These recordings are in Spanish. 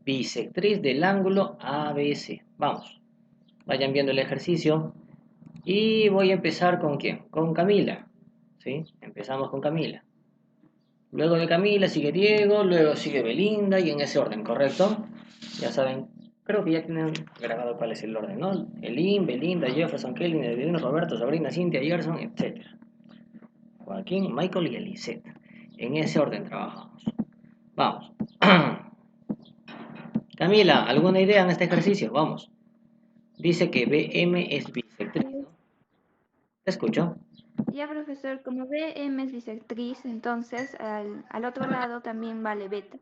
bisectriz del ángulo ABC. Vamos, vayan viendo el ejercicio. Y voy a empezar ¿con quién? Con Camila. ¿Sí? Empezamos con Camila. Luego de Camila sigue Diego, luego sigue Belinda y en ese orden, ¿correcto? Ya saben, creo que ya tienen grabado cuál es el orden, ¿no? Elin, Belinda, Jefferson, Kelvin, Edwin, Roberto, Sabrina, Cintia, Gerson, etc. Joaquín, Michael y Elisette. En ese orden trabajamos. Vamos. Camila, ¿alguna idea en este ejercicio? Vamos. Dice que BM es bisectriz, ¿no? ¿Te escucho? Ya, profesor, como BM es bisectriz, entonces al otro lado también vale beta.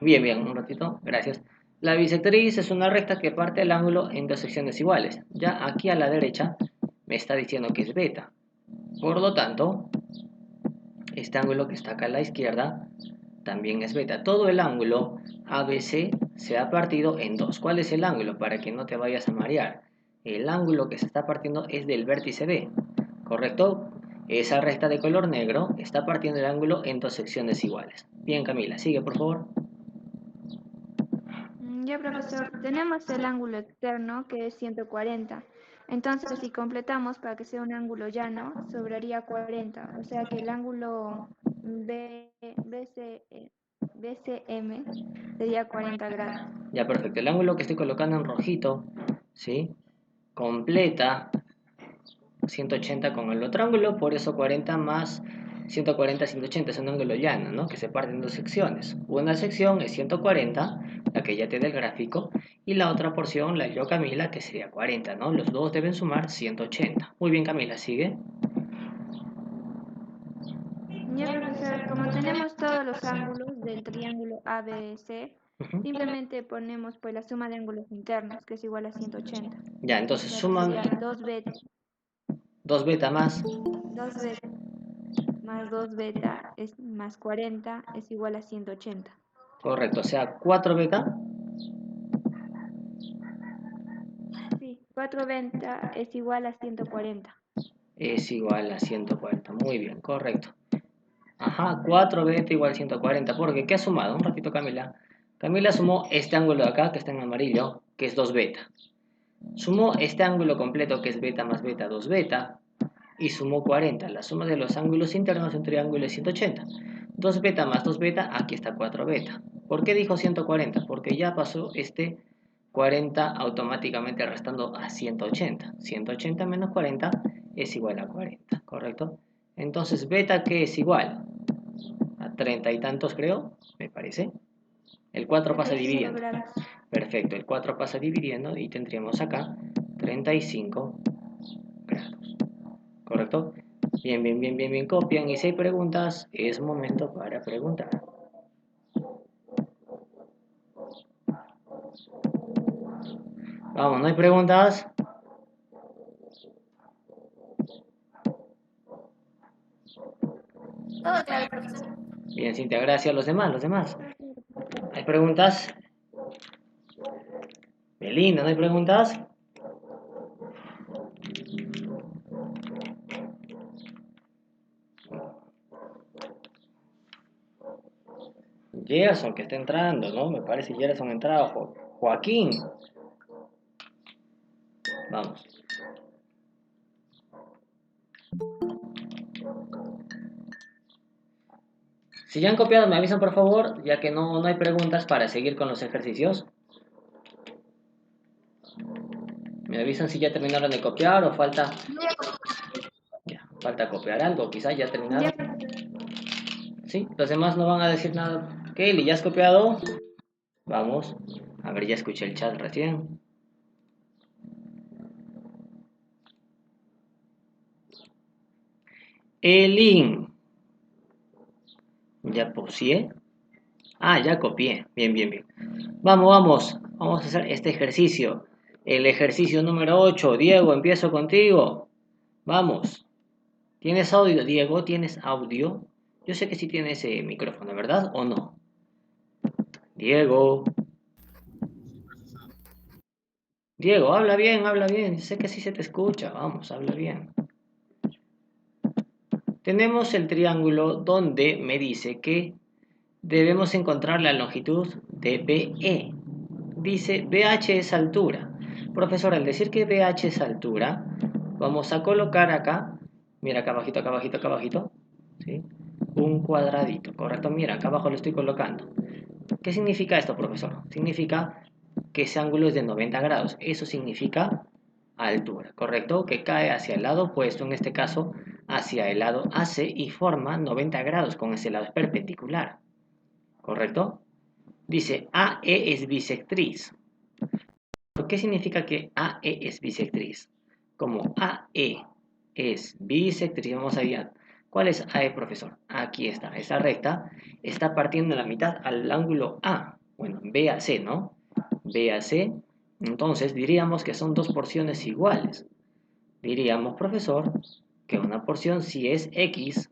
Bien, bien, un ratito, gracias. La bisectriz es una recta que parte el ángulo en dos secciones iguales. Ya aquí a la derecha me está diciendo que es beta. Por lo tanto, este ángulo que está acá a la izquierda también es beta. Todo el ángulo ABC se ha partido en dos. ¿Cuál es el ángulo? Para que no te vayas a marear. El ángulo que se está partiendo es del vértice B, ¿correcto? Esa recta de color negro está partiendo el ángulo en dos secciones iguales. Bien, Camila, sigue por favor. Ya, profesor, tenemos el ángulo externo que es 140. Entonces, si completamos para que sea un ángulo llano, sobraría 40. O sea que el ángulo BCM sería 40 grados. Ya, perfecto. El ángulo que estoy colocando en rojito, ¿sí? Completa 180 con el otro ángulo, por eso 40 más 140, 180 es un ángulo llano, ¿no? Que se parte en dos secciones. Una sección es 140, la que ya te da el gráfico, y la otra porción la dio Camila, que sería 40, ¿no? Los dos deben sumar 180. Muy bien, Camila, sigue. Ya, profesor, como tenemos todos los ángulos del triángulo ABC, Ujú. simplemente ponemos pues la suma de ángulos internos, que es igual a 180. Ya, O entonces sea que suman sería 2 beta, 2 beta más. 2 beta más 2 beta es más 40 es igual a 180. Correcto, o sea, 4 beta Sí, 4 beta es igual a 140. es igual a 140. Muy bien, correcto. Ajá, 4 beta igual a 140. Porque, ¿qué ha sumado? Un ratito, Camila. Camila sumó este ángulo de acá, que está en amarillo, que es 2 beta. Sumó este ángulo completo, que es beta más beta, 2 beta. Y sumó 40. La suma de los ángulos internos de un triángulo es 180. 2 beta más 2 beta, aquí está 4 beta. ¿Por qué dijo 140? Porque ya pasó este 40 automáticamente restando a 180. 180 menos 40 es igual a 40, ¿correcto? Entonces, beta, ¿qué es igual? A 30 y tantos, creo, me parece. El 4 pasa 35 dividiendo. grados. Perfecto, el 4 pasa dividiendo y tendríamos acá 35 grados. ¿Correcto? Bien, bien, bien, bien, bien. Copian y si hay preguntas, es momento para preguntar. Vamos, ¿no hay preguntas? Todo claro, profesor. Bien, Cintia, gracias. Los demás, los demás. ¿Hay preguntas? Belinda, ¿no hay preguntas? Gerson, que está entrando, ¿no? Me parece Gerson entrado. Joaquín. Vamos. Si ya han copiado, me avisan por favor, ya que no hay preguntas para seguir con los ejercicios. Me avisan si ya terminaron de copiar o falta, ya, falta copiar algo, quizás ya terminaron. Ya, profesor. ¿Sí? Los demás no van a decir nada. Kelly, ¿ya has copiado? Vamos. A ver, ya escuché el chat recién. Elin. ¿Ya copié? Ah, ya copié. Bien, bien, bien. Vamos, vamos. Vamos a hacer este ejercicio. El ejercicio número 8. Diego, empiezo contigo. Vamos. ¿Tienes audio, Diego? ¿Tienes audio? Yo sé que sí tienes micrófono, ¿verdad? ¿O no? Diego. Diego, habla bien, habla bien. Sé que sí se te escucha. Vamos, habla bien. Tenemos el triángulo donde me dice que debemos encontrar la longitud de BE. dice BH es altura. Profesor, al decir que BH es altura, vamos a colocar acá, mira acá abajito, acá abajito, acá abajito, ¿sí? Un cuadradito, ¿correcto? Mira, acá abajo lo estoy colocando. ¿Qué significa esto, profesor? Significa que ese ángulo es de 90 grados. Eso significa altura, ¿correcto? Que cae hacia el lado opuesto, en este caso, hacia el lado AC y forma 90 grados con ese lado perpendicular, ¿correcto? Dice AE es bisectriz. ¿Qué significa que AE es bisectriz? Como AE es bisectriz, vamos a ver. ¿Cuál es AE, profesor? Aquí está, esa recta está partiendo en la mitad al ángulo A. Bueno, BAC, ¿no? BAC, entonces diríamos que son dos porciones iguales. Diríamos, profesor, que una porción si es X,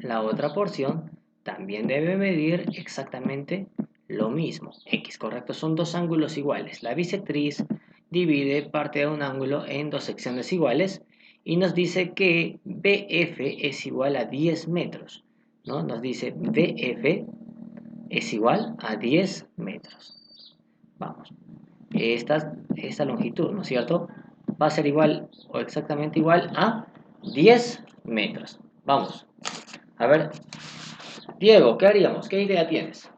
la otra porción también debe medir exactamente lo mismo. X, correcto, son dos ángulos iguales. La bisectriz divide parte de un ángulo en dos secciones iguales y nos dice que BF es igual a 10 metros, ¿no? Nos dice BF es igual a 10 metros. Vamos, esta longitud, ¿no es cierto? Va a ser igual o exactamente igual a 10 metros. Vamos, a ver, Diego, ¿qué haríamos? ¿Qué idea tienes?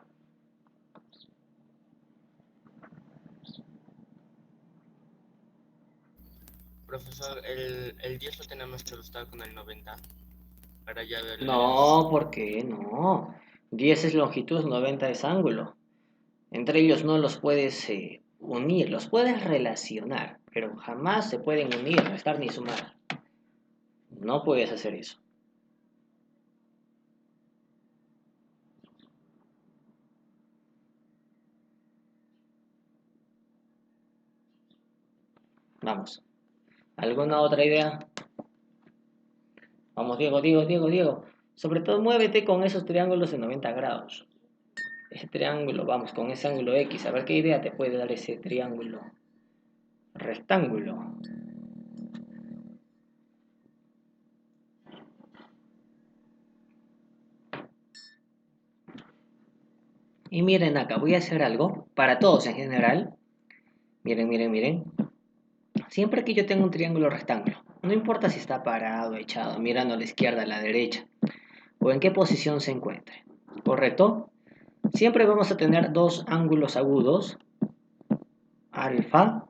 Profesor, el 10 lo tenemos que ajustar con el 90 para ya verles. No, ¿por qué? No. 10 es longitud, 90 es ángulo. Entre ellos no los puedes unir, los puedes relacionar, pero jamás se pueden unir, restar ni sumar. No puedes hacer eso. Vamos. ¿Alguna otra idea? Vamos, Diego, Diego, Diego, Diego. Sobre todo muévete con esos triángulos de 90 grados. Ese triángulo, vamos, con ese ángulo X. A ver qué idea te puede dar ese triángulo rectángulo. Y miren acá, voy a hacer algo para todos en general. Miren, miren, miren. Siempre que yo tenga un triángulo rectángulo, no importa si está parado, echado, mirando a la izquierda, a la derecha, o en qué posición se encuentre, ¿correcto? Siempre vamos a tener dos ángulos agudos, alfa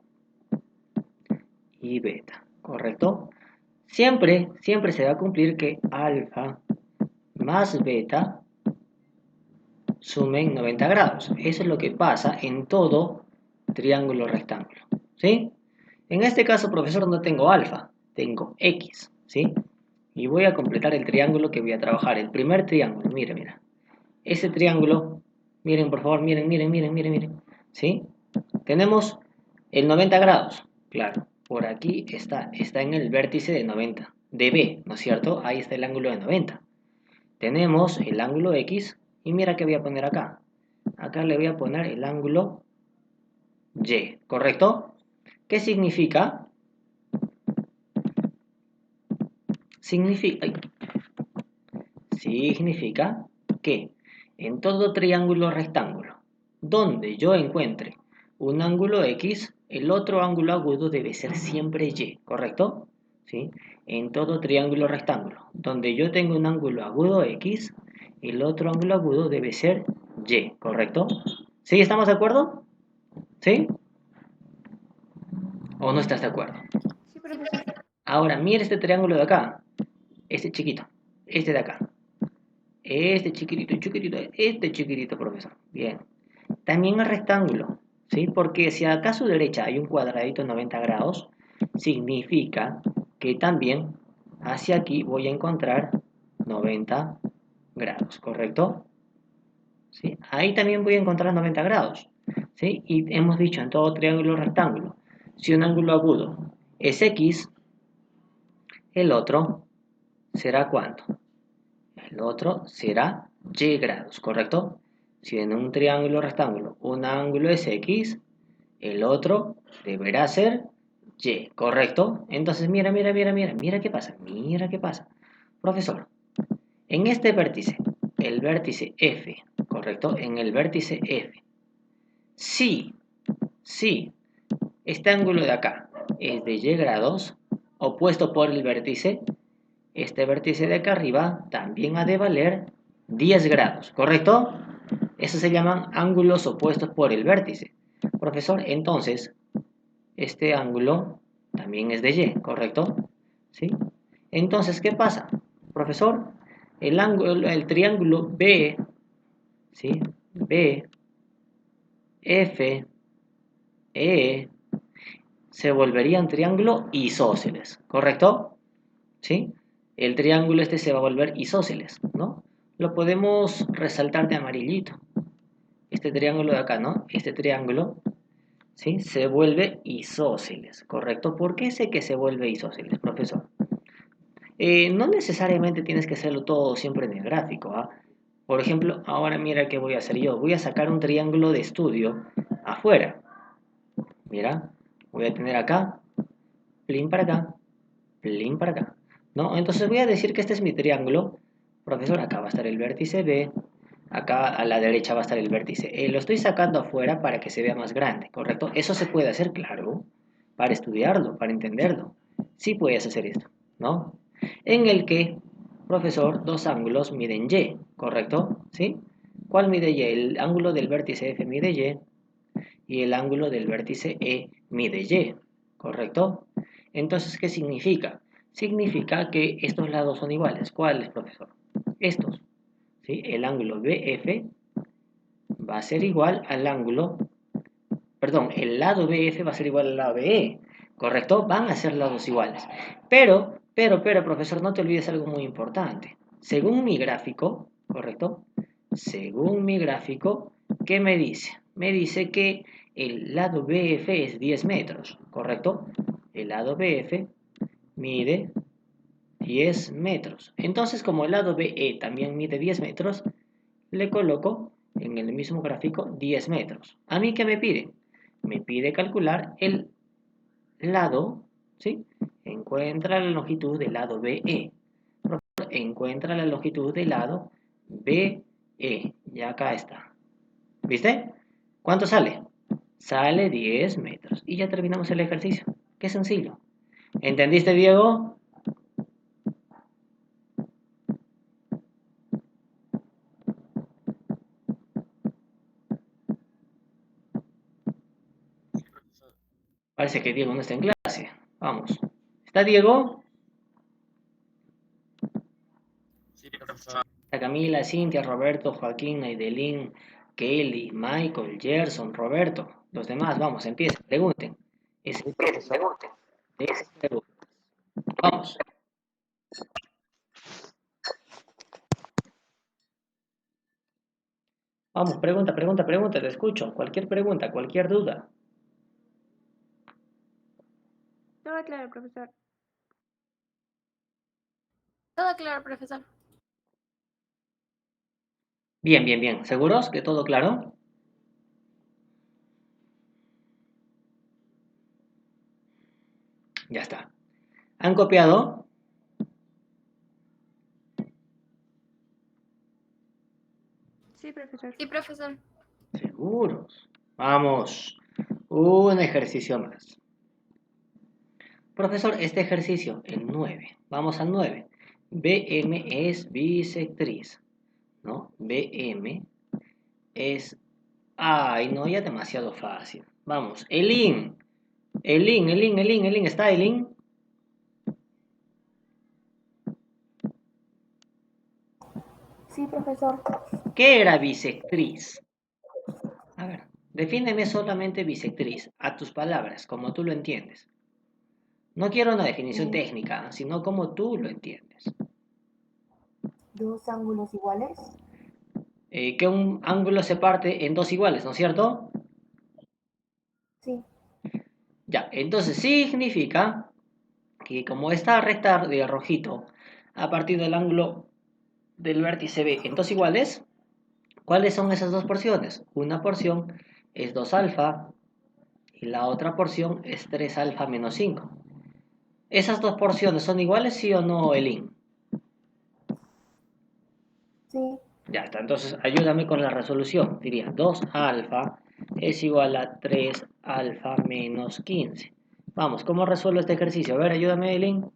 y beta, ¿correcto? Siempre, siempre se va a cumplir que alfa más beta sumen 90 grados. Eso es lo que pasa en todo triángulo rectángulo, ¿sí? En este caso, profesor, no tengo alfa, tengo X, ¿sí? Y voy a completar el triángulo que voy a trabajar. El primer triángulo, mira, mira. Ese triángulo, miren, por favor, miren, miren, miren, miren, miren, ¿sí? Tenemos el 90 grados, claro. Por aquí está en el vértice de 90, de B, ¿no es cierto? Ahí está el ángulo de 90. Tenemos el ángulo X y mira qué voy a poner acá. Acá le voy a poner el ángulo Y, ¿correcto? ¿Qué significa? Significa que en todo triángulo rectángulo donde yo encuentre un ángulo X, el otro ángulo agudo debe ser siempre Y, ¿correcto? ¿Sí? En todo triángulo rectángulo donde yo tengo un ángulo agudo X, el otro ángulo agudo debe ser Y, ¿correcto? ¿Sí? ¿Estamos de acuerdo? ¿Sí? ¿O no estás de acuerdo? Sí, profesor. Ahora, mira este triángulo de acá, este chiquito, este de acá. Este chiquitito, chiquitito, este chiquitito, profesor. Bien. También el rectángulo, ¿sí? Porque si acá a su derecha hay un cuadradito de 90 grados, significa que también hacia aquí voy a encontrar 90 grados, ¿correcto? ¿Sí? Ahí también voy a encontrar 90 grados, ¿sí? Y hemos dicho en todo triángulo rectángulo, si un ángulo agudo es X, el otro será ¿cuánto? El otro será Y grados, ¿correcto? Si en un triángulo rectángulo un ángulo es X, el otro deberá ser Y, ¿correcto? Entonces, mira, mira, mira, mira, mira qué pasa, mira qué pasa. Profesor, en este vértice, el vértice F, ¿correcto? En el vértice F, Sí, sí. Este ángulo de acá es de y grados, opuesto por el vértice. Este vértice de acá arriba también ha de valer 10 grados, ¿correcto? Esos se llaman ángulos opuestos por el vértice. Profesor, entonces, este ángulo también es de y, ¿correcto? ¿Sí? Entonces, ¿qué pasa? Profesor, el triángulo B, ¿sí? B, F, E, se volvería un triángulo isósceles, ¿correcto? ¿Sí? El triángulo este se va a volver isósceles, ¿no? Lo podemos resaltar de amarillito. Este triángulo de acá, ¿no? Este triángulo, ¿sí? Se vuelve isósceles, ¿correcto? ¿Por qué sé que se vuelve isósceles, profesor? No necesariamente tienes que hacerlo todo siempre en el gráfico, ¿ah? Por ejemplo, ahora mira qué voy a hacer yo. Voy a sacar un triángulo de estudio afuera. Mira, voy a tener acá, plin para acá, plin para acá, ¿no? Entonces voy a decir que este es mi triángulo. Profesor, acá va a estar el vértice B, acá a la derecha va a estar el vértice E. Lo estoy sacando afuera para que se vea más grande, ¿correcto? Eso se puede hacer, claro, para estudiarlo, para entenderlo. Sí puedes hacer esto, ¿no? En el que, profesor, dos ángulos miden Y, ¿correcto? ¿Sí? ¿Cuál mide Y? El ángulo del vértice F mide y el ángulo del vértice E mide Y, ¿correcto? Entonces, ¿qué significa? Significa que estos lados son iguales. ¿Cuáles, profesor? Estos, ¿sí? El ángulo BF va a ser igual al ángulo, perdón, el lado BF va a ser igual al lado BE, ¿correcto? Van a ser lados iguales. Pero, profesor, no te olvides algo muy importante. Según mi gráfico, ¿correcto? Según mi gráfico, ¿qué me dice? Me dice que el lado BF es 10 metros, ¿correcto? El lado BF mide 10 metros. Entonces, como el lado BE también mide 10 metros, le coloco en el mismo gráfico 10 metros. ¿A mí qué me pide? Me pide calcular el lado, ¿sí? Encuentra la longitud del lado BE. Encuentra la longitud del lado BE. Ya acá está. ¿Viste? ¿Cuánto sale? Sale 10 metros. Y ya terminamos el ejercicio. Qué sencillo. ¿Entendiste, Diego? Sí, profesor. Parece que Diego no está en clase. Vamos. ¿Está Diego? Sí, profesor. Está Camila, Cintia, Roberto, Joaquín, Aidelín, Kelly, Michael, Gerson, Roberto. Los demás, vamos, empiecen, pregunten. Es el profesor de esas preguntas. Vamos. Vamos, pregunta, pregunta, pregunta, te escucho. Cualquier pregunta, cualquier duda. Todo claro, profesor. Todo claro, profesor. Bien, bien, bien. ¿Seguros que todo claro? Ya está. ¿Han copiado? Sí, profesor. Sí, profesor. Seguros. Vamos. Un ejercicio más. Profesor, este ejercicio, el 9. Vamos al 9. BM es bisectriz, ¿no? BM es... Ay, no, ya demasiado fácil. Vamos, Elin. Elin. ¿Está Elin? Sí, profesor. ¿Qué era bisectriz? A ver, defíneme solamente bisectriz, a tus palabras, como tú lo entiendes. No quiero una definición técnica, sino como tú lo entiendes. Dos ángulos iguales. Que un ángulo se parte en dos iguales, ¿no es cierto? Sí. Ya, entonces significa que como esta recta de rojito a partir del ángulo del vértice B en dos iguales, ¿cuáles son esas dos porciones? Una porción es 2 alfa y la otra porción es 3 alfa menos 5. ¿Esas dos porciones son iguales, sí o no, Elin? Sí. Ya está, entonces ayúdame con la resolución. Diría 2 alfa es igual a 3 alfa menos 15. Vamos, ¿cómo resuelvo este ejercicio? A ver, ayúdame, Eileen.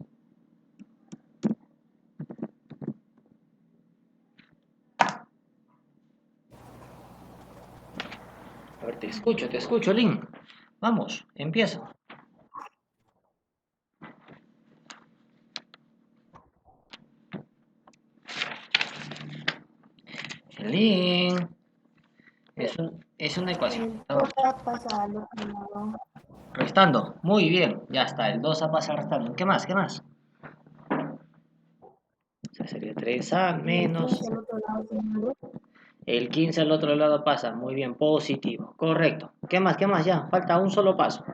A ver, te escucho, Eileen. Vamos, empieza. Eileen. Es una ecuación. El 2 pasa al otro lado. Restando. Muy bien. Ya está. El 2 a pasar restando. ¿Qué más? ¿Qué más? O sea, sería 3a El menos 15 al otro lado se mueve. el 15 al otro lado pasa. Muy bien. Positivo. Correcto. ¿Qué más? ¿Qué más? Ya. Falta un solo paso.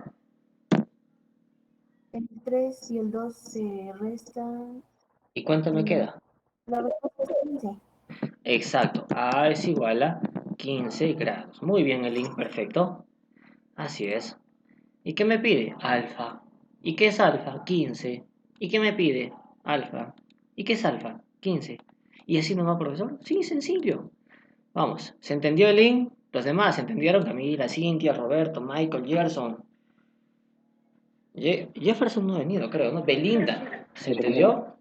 El 3 y el 2 se restan. ¿Y cuánto me queda? La respuesta es 15. Exacto. A es igual a 15 grados. Muy bien, Eileen. Perfecto. Así es. ¿Y qué me pide? Alfa. ¿Y qué es alfa? 15. ¿Y qué me pide? Alfa. ¿Y qué es alfa? 15. ¿Y así nomás, profesor? Sí, sencillo. Vamos, ¿se entendió el link? Los demás, ¿se entendieron? Camila, Cintia, Roberto, Michael, Gerson. Jefferson no ha venido, creo, ¿no? Belinda, ¿se entendió?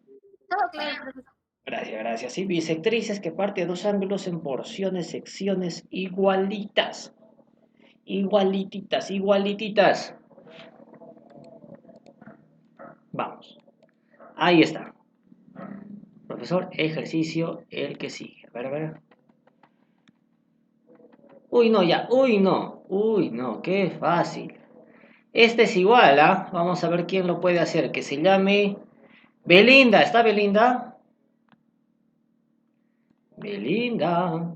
Todo claro, profesor. Gracias, gracias. Sí, bisectrices que parte de dos ángulos en porciones, secciones igualitas. Igualititas, igualititas. Vamos. Ahí está. Profesor, ejercicio, el que sigue. A ver, a ver. Uy, no, ya. Uy, no. Uy, no. Qué fácil. Este es igual, ¿ah? Vamos a ver quién lo puede hacer. Que se llame Belinda. ¿Está Belinda? Belinda.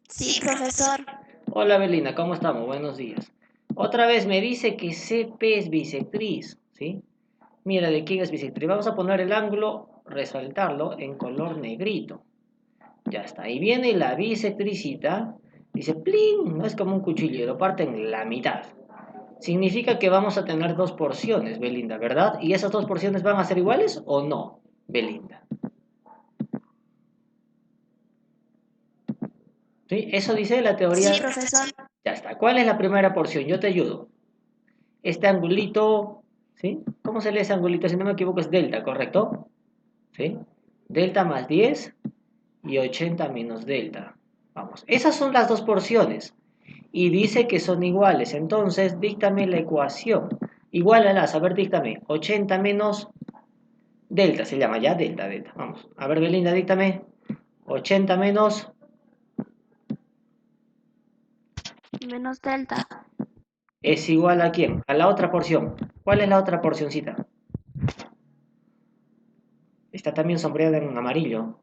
Sí, profesor. Hola, Belinda. ¿Cómo estamos? Buenos días. Otra vez me dice que CP es bisectriz, ¿sí? Mira, ¿de quién es bisectriz? Vamos a poner el ángulo, resaltarlo en color negrito. Ya está. Ahí viene la bisectricita. Dice, ¡plin! No es como un cuchillo, lo parte en la mitad. Significa que vamos a tener dos porciones, Belinda, ¿verdad? ¿Y esas dos porciones van a ser iguales o no, Belinda? ¿Sí? Eso dice la teoría. Sí, profesor. Ya está. ¿Cuál es la primera porción? Yo te ayudo. Este angulito, ¿sí? ¿Cómo se lee ese angulito? Si no me equivoco es delta, ¿correcto? ¿Sí? Delta más 10 y 80 menos delta. Vamos, esas son las dos porciones. Y dice que son iguales. Entonces, díctame la ecuación. Igualalas, a ver, díctame. 80 menos delta, se llama ya delta, delta. Vamos, a ver, Belinda, díctame. 80 menos Menos delta. es igual a quién? A la otra porción. ¿Cuál es la otra porcioncita? Está también sombreada en amarillo.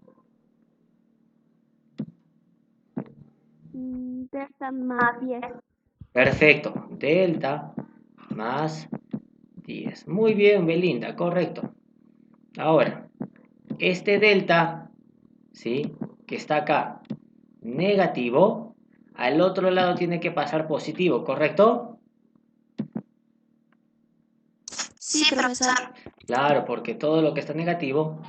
Delta más 10. Perfecto. Delta más 10. Muy bien, Belinda, correcto. Ahora, este delta, ¿sí? Que está acá, negativo, al otro lado tiene que pasar positivo, ¿correcto? Sí, profesor. Claro, porque todo lo que está negativo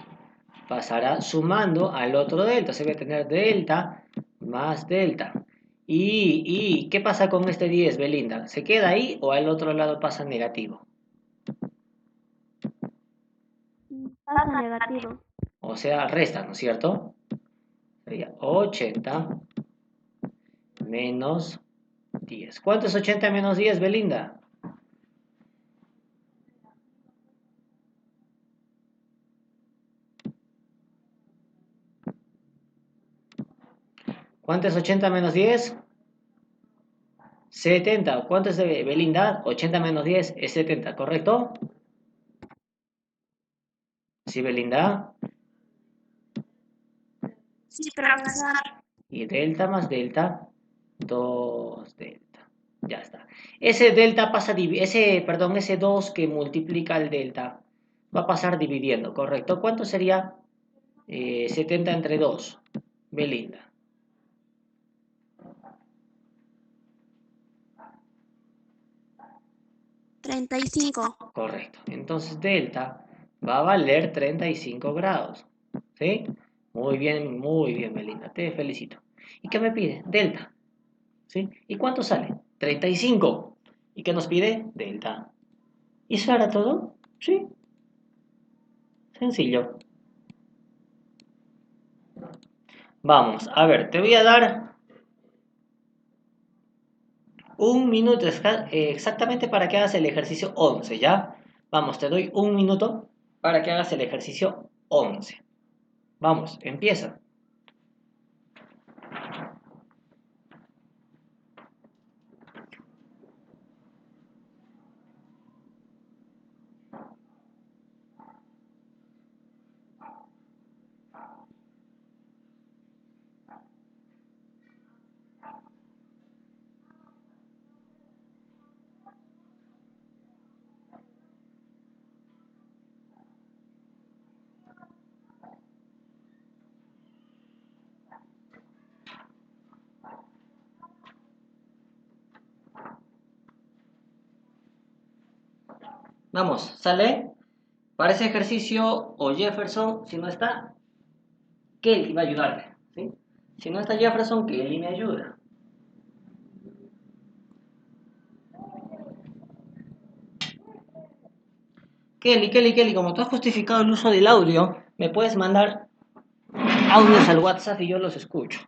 pasará sumando al otro delta. Se va a tener delta más delta. ¿Y qué pasa con este 10, Belinda? ¿Se queda ahí o al otro lado pasa negativo? Pasa negativo. O sea, resta, ¿no es cierto? Sería 80 menos 10. ¿Cuánto es 80 menos 10, Belinda? ¿Cuánto es 80 menos 10? 70. ¿Cuánto es Belinda? 80 menos 10 es 70, ¿correcto? ¿Sí, Belinda? Sí, profesor. Y delta más delta, 2 delta. Ya está. Ese delta pasa, ese 2 que multiplica el delta va a pasar dividiendo, ¿correcto? ¿Cuánto sería 70 entre 2, Belinda? 35. Correcto. Entonces delta va a valer 35 grados. ¿Sí? Muy bien, Belinda. Te felicito. ¿Y qué me pide? Delta. ¿Sí? ¿Y cuánto sale? 35. ¿Y qué nos pide? Delta. ¿Y eso era todo? Sí. Sencillo. Vamos, a ver, te voy a dar un minuto exactamente para que hagas el ejercicio 11, ¿ya? Vamos, te doy un minuto para que hagas el ejercicio 11. Vamos, empieza. Vamos, ¿sale? Para ese ejercicio, o Jefferson, si no está, Kelly va a ayudarte, ¿sí? Si no está Jefferson, Kelly me ayuda. Kelly, como tú has justificado el uso del audio, me puedes mandar audios al WhatsApp y yo los escucho.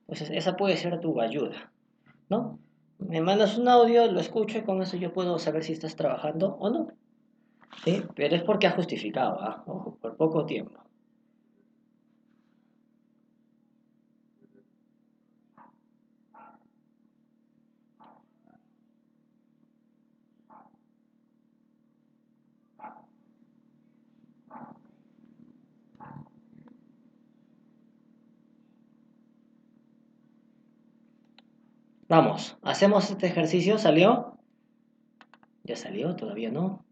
Entonces, esa puede ser tu ayuda, ¿no? Me mandas un audio, lo escucho y con eso yo puedo saber si estás trabajando o no, ¿sí? Pero es porque has justificado, ¿ah? Ojo, por poco tiempo. Vamos, hacemos este ejercicio, ¿salió? ¿Ya salió? Todavía no.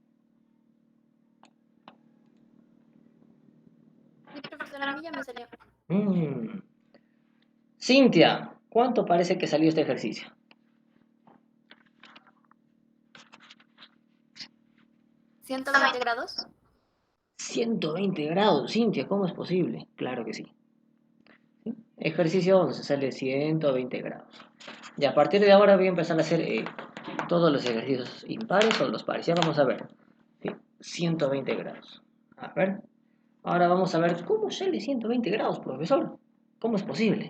Sí, profesora, a mí ya me salió. Cintia, ¿cuánto parece que salió este ejercicio? 120 grados. 120 grados, Cintia, ¿cómo es posible? Claro que sí. ¿Sí? Ejercicio 11 sale 120 grados. Y a partir de ahora voy a empezar a hacer todos los ejercicios impares o los pares. Ya vamos a ver. ¿Sí? 120 grados. A ver. Ahora vamos a ver cómo sale 120 grados, profesor. ¿Cómo es posible?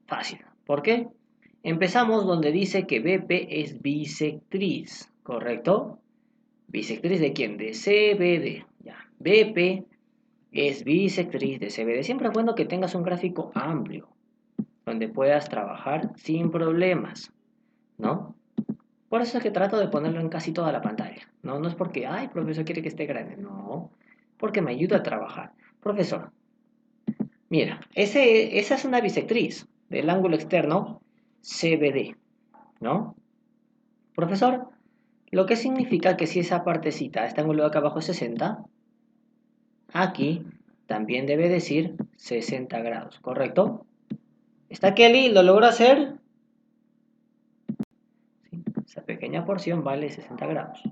Fácil. ¿Por qué? Empezamos donde dice que BP es bisectriz, ¿correcto? ¿Bisectriz de quién? De CBD. Ya. BP es bisectriz de CBD. Siempre es bueno que tengas un gráfico amplio, donde puedas trabajar sin problemas, ¿no? Por eso es que trato de ponerlo en casi toda la pantalla. No, no es porque, ay, profesor quiere que esté grande. No, porque me ayuda a trabajar. Profesor, mira, esa es una bisectriz del ángulo externo CBD, ¿no? Profesor, lo que significa que si esa partecita, este ángulo de acá abajo es 60, aquí también debe decir 60 grados, ¿correcto? ¿Está Kelly? ¿Lo logró hacer? Sí, esa pequeña porción vale 60 grados.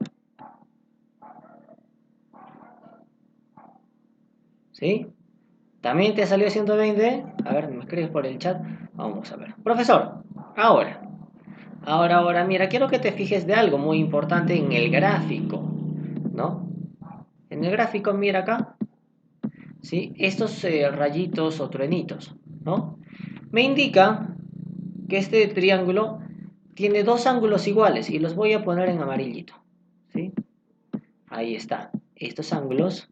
¿Sí? ¿También te salió 120? A ver, me escribes por el chat. Vamos a ver. Profesor, ahora, mira, quiero que te fijes de algo muy importante en el gráfico, ¿no? En el gráfico, mira acá, ¿sí? Estos rayitos o truenitos, ¿no? Me indica que este triángulo tiene dos ángulos iguales y los voy a poner en amarillito, ¿sí? Ahí está. Estos ángulos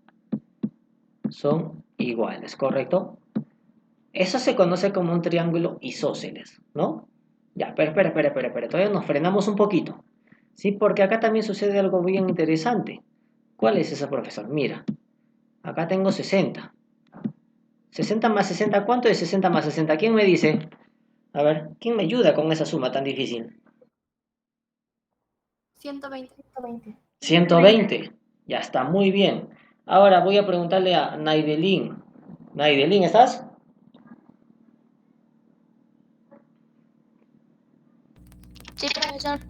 son iguales, ¿correcto? Eso se conoce como un triángulo isósceles, ¿no? Ya, pero espera. Todavía nos frenamos un poquito, ¿sí? Porque acá también sucede algo bien interesante. ¿Cuál es ese, profesor? Mira, acá tengo 60. 60 más 60, ¿cuánto es 60 más 60? ¿Quién me dice? A ver, ¿quién me ayuda con esa suma tan difícil? 120. 120. Ya está, muy bien. Ahora voy a preguntarle a Naidelin. Naidelin, ¿estás? Sí, profesor.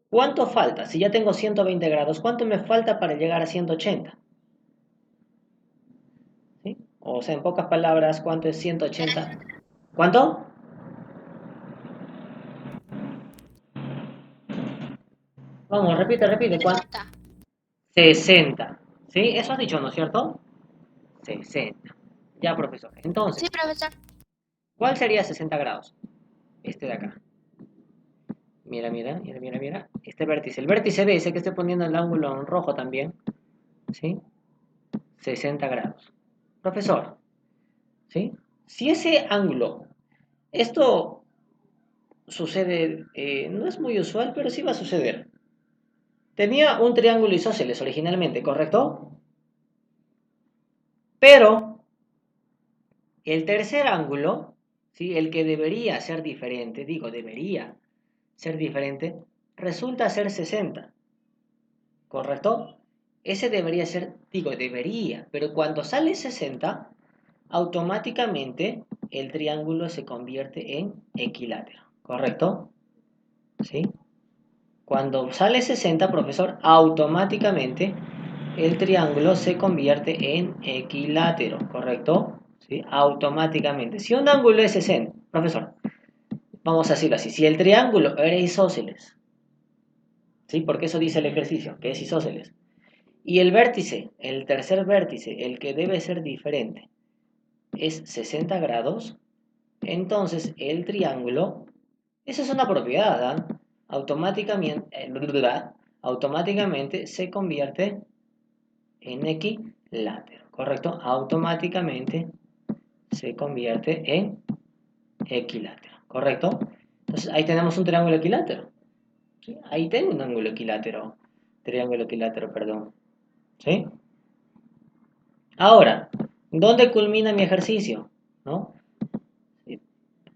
¿Cuánto falta? Si ya tengo 120 grados, ¿cuánto me falta para llegar a 180? ¿Sí? O sea, en pocas palabras, ¿cuánto es 180? ¿Cuánto? Vamos, repite. ¿Cuánto? 60. 60. ¿Sí? Eso has dicho, ¿no es cierto? 60. Ya, profesor. Sí, Entonces, profesor. ¿cuál sería 60 grados? Este de acá. Mira. Este vértice. El vértice B, ese que estoy poniendo el ángulo en rojo también. ¿Sí? 60 grados. Profesor, ¿sí? Si ese ángulo, esto sucede, no es muy usual, pero sí va a suceder. Tenía un triángulo isósceles originalmente, ¿correcto? Pero el tercer ángulo, ¿sí? El que debería ser diferente, digo, debería ser diferente, resulta ser 60, ¿correcto? Ese debería ser, digo, debería, pero cuando sale 60, automáticamente el triángulo se convierte en equilátero, ¿correcto? ¿Sí? Cuando sale 60, profesor, automáticamente el triángulo se convierte en equilátero, ¿correcto? ¿Sí? Automáticamente. Si un ángulo es 60, profesor, vamos a decirlo así, si el triángulo era isósceles, ¿sí? Porque eso dice el ejercicio, que es isósceles, y el vértice, el tercer vértice, el que debe ser diferente, es 60 grados, entonces el triángulo, esa es una propiedad, ¿ah? Automáticamente se convierte en equilátero, ¿correcto? Automáticamente se convierte en equilátero, ¿correcto? Entonces ahí tenemos un triángulo equilátero, ¿sí? Ahí tengo un ángulo equilátero, triángulo equilátero, perdón, ¿sí? Ahora, ¿dónde culmina mi ejercicio? ¿No?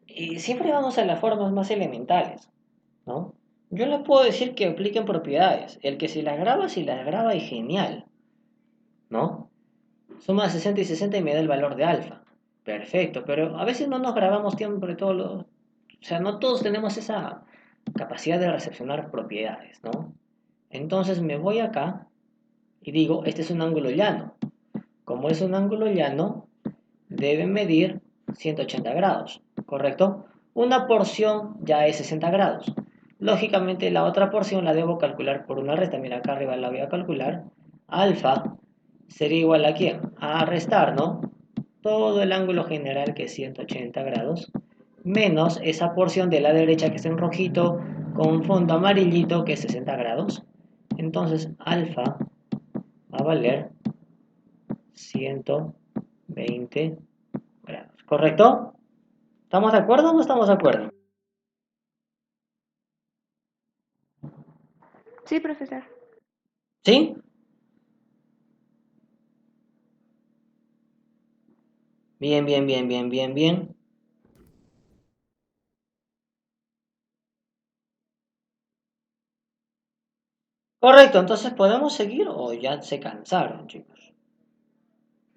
Y siempre vamos a las formas más elementales, ¿no? Yo les puedo decir que apliquen propiedades. El que si las graba y genial, ¿no? Suma 60 y 60 y me da el valor de alfa. Perfecto, pero a veces no nos grabamos siempre todos los... O sea, no todos tenemos esa capacidad de recepcionar propiedades, ¿no? Entonces me voy acá y digo, este es un ángulo llano. Como es un ángulo llano, debe medir 180 grados, ¿correcto? Una porción ya es 60 grados. Lógicamente la otra porción la debo calcular por una resta. Mira, acá arriba la voy a calcular. Alfa sería igual a ¿quién? A restar, ¿no? Todo el ángulo general que es 180 grados, menos esa porción de la derecha que está en rojito con fondo amarillito que es 60 grados. Entonces alfa va a valer 120 grados, ¿correcto? ¿Estamos de acuerdo o no estamos de acuerdo? Sí, profesor. ¿Sí? Bien. Correcto, entonces podemos seguir o ya se cansaron, chicos.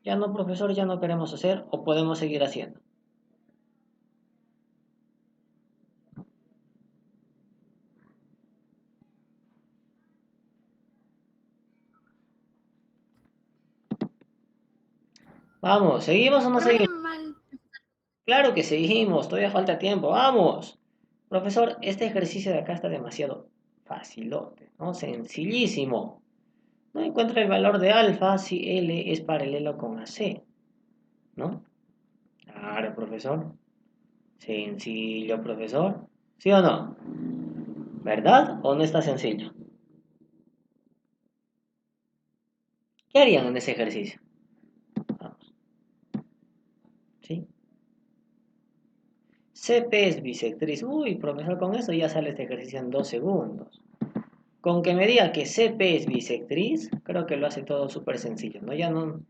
Ya no, profesor, ya no queremos hacer o podemos seguir haciendo. Vamos, ¿seguimos o no Profe, seguimos? mal. Claro que seguimos, todavía falta tiempo, vamos. Profesor, este ejercicio de acá está demasiado facilote, ¿no? Sencillísimo. No encuentra el valor de alfa si L es paralelo con AC, ¿no? Claro, profesor. Sencillo, profesor. ¿Sí o no? ¿Verdad o no está sencillo? ¿Qué harían en ese ejercicio? Vamos, ¿sí? CP es bisectriz. Uy, profesor, con eso ya sale este ejercicio en 2 segundos. Con que me diga que CP es bisectriz, creo que lo hace todo súper sencillo, ¿no? Ya no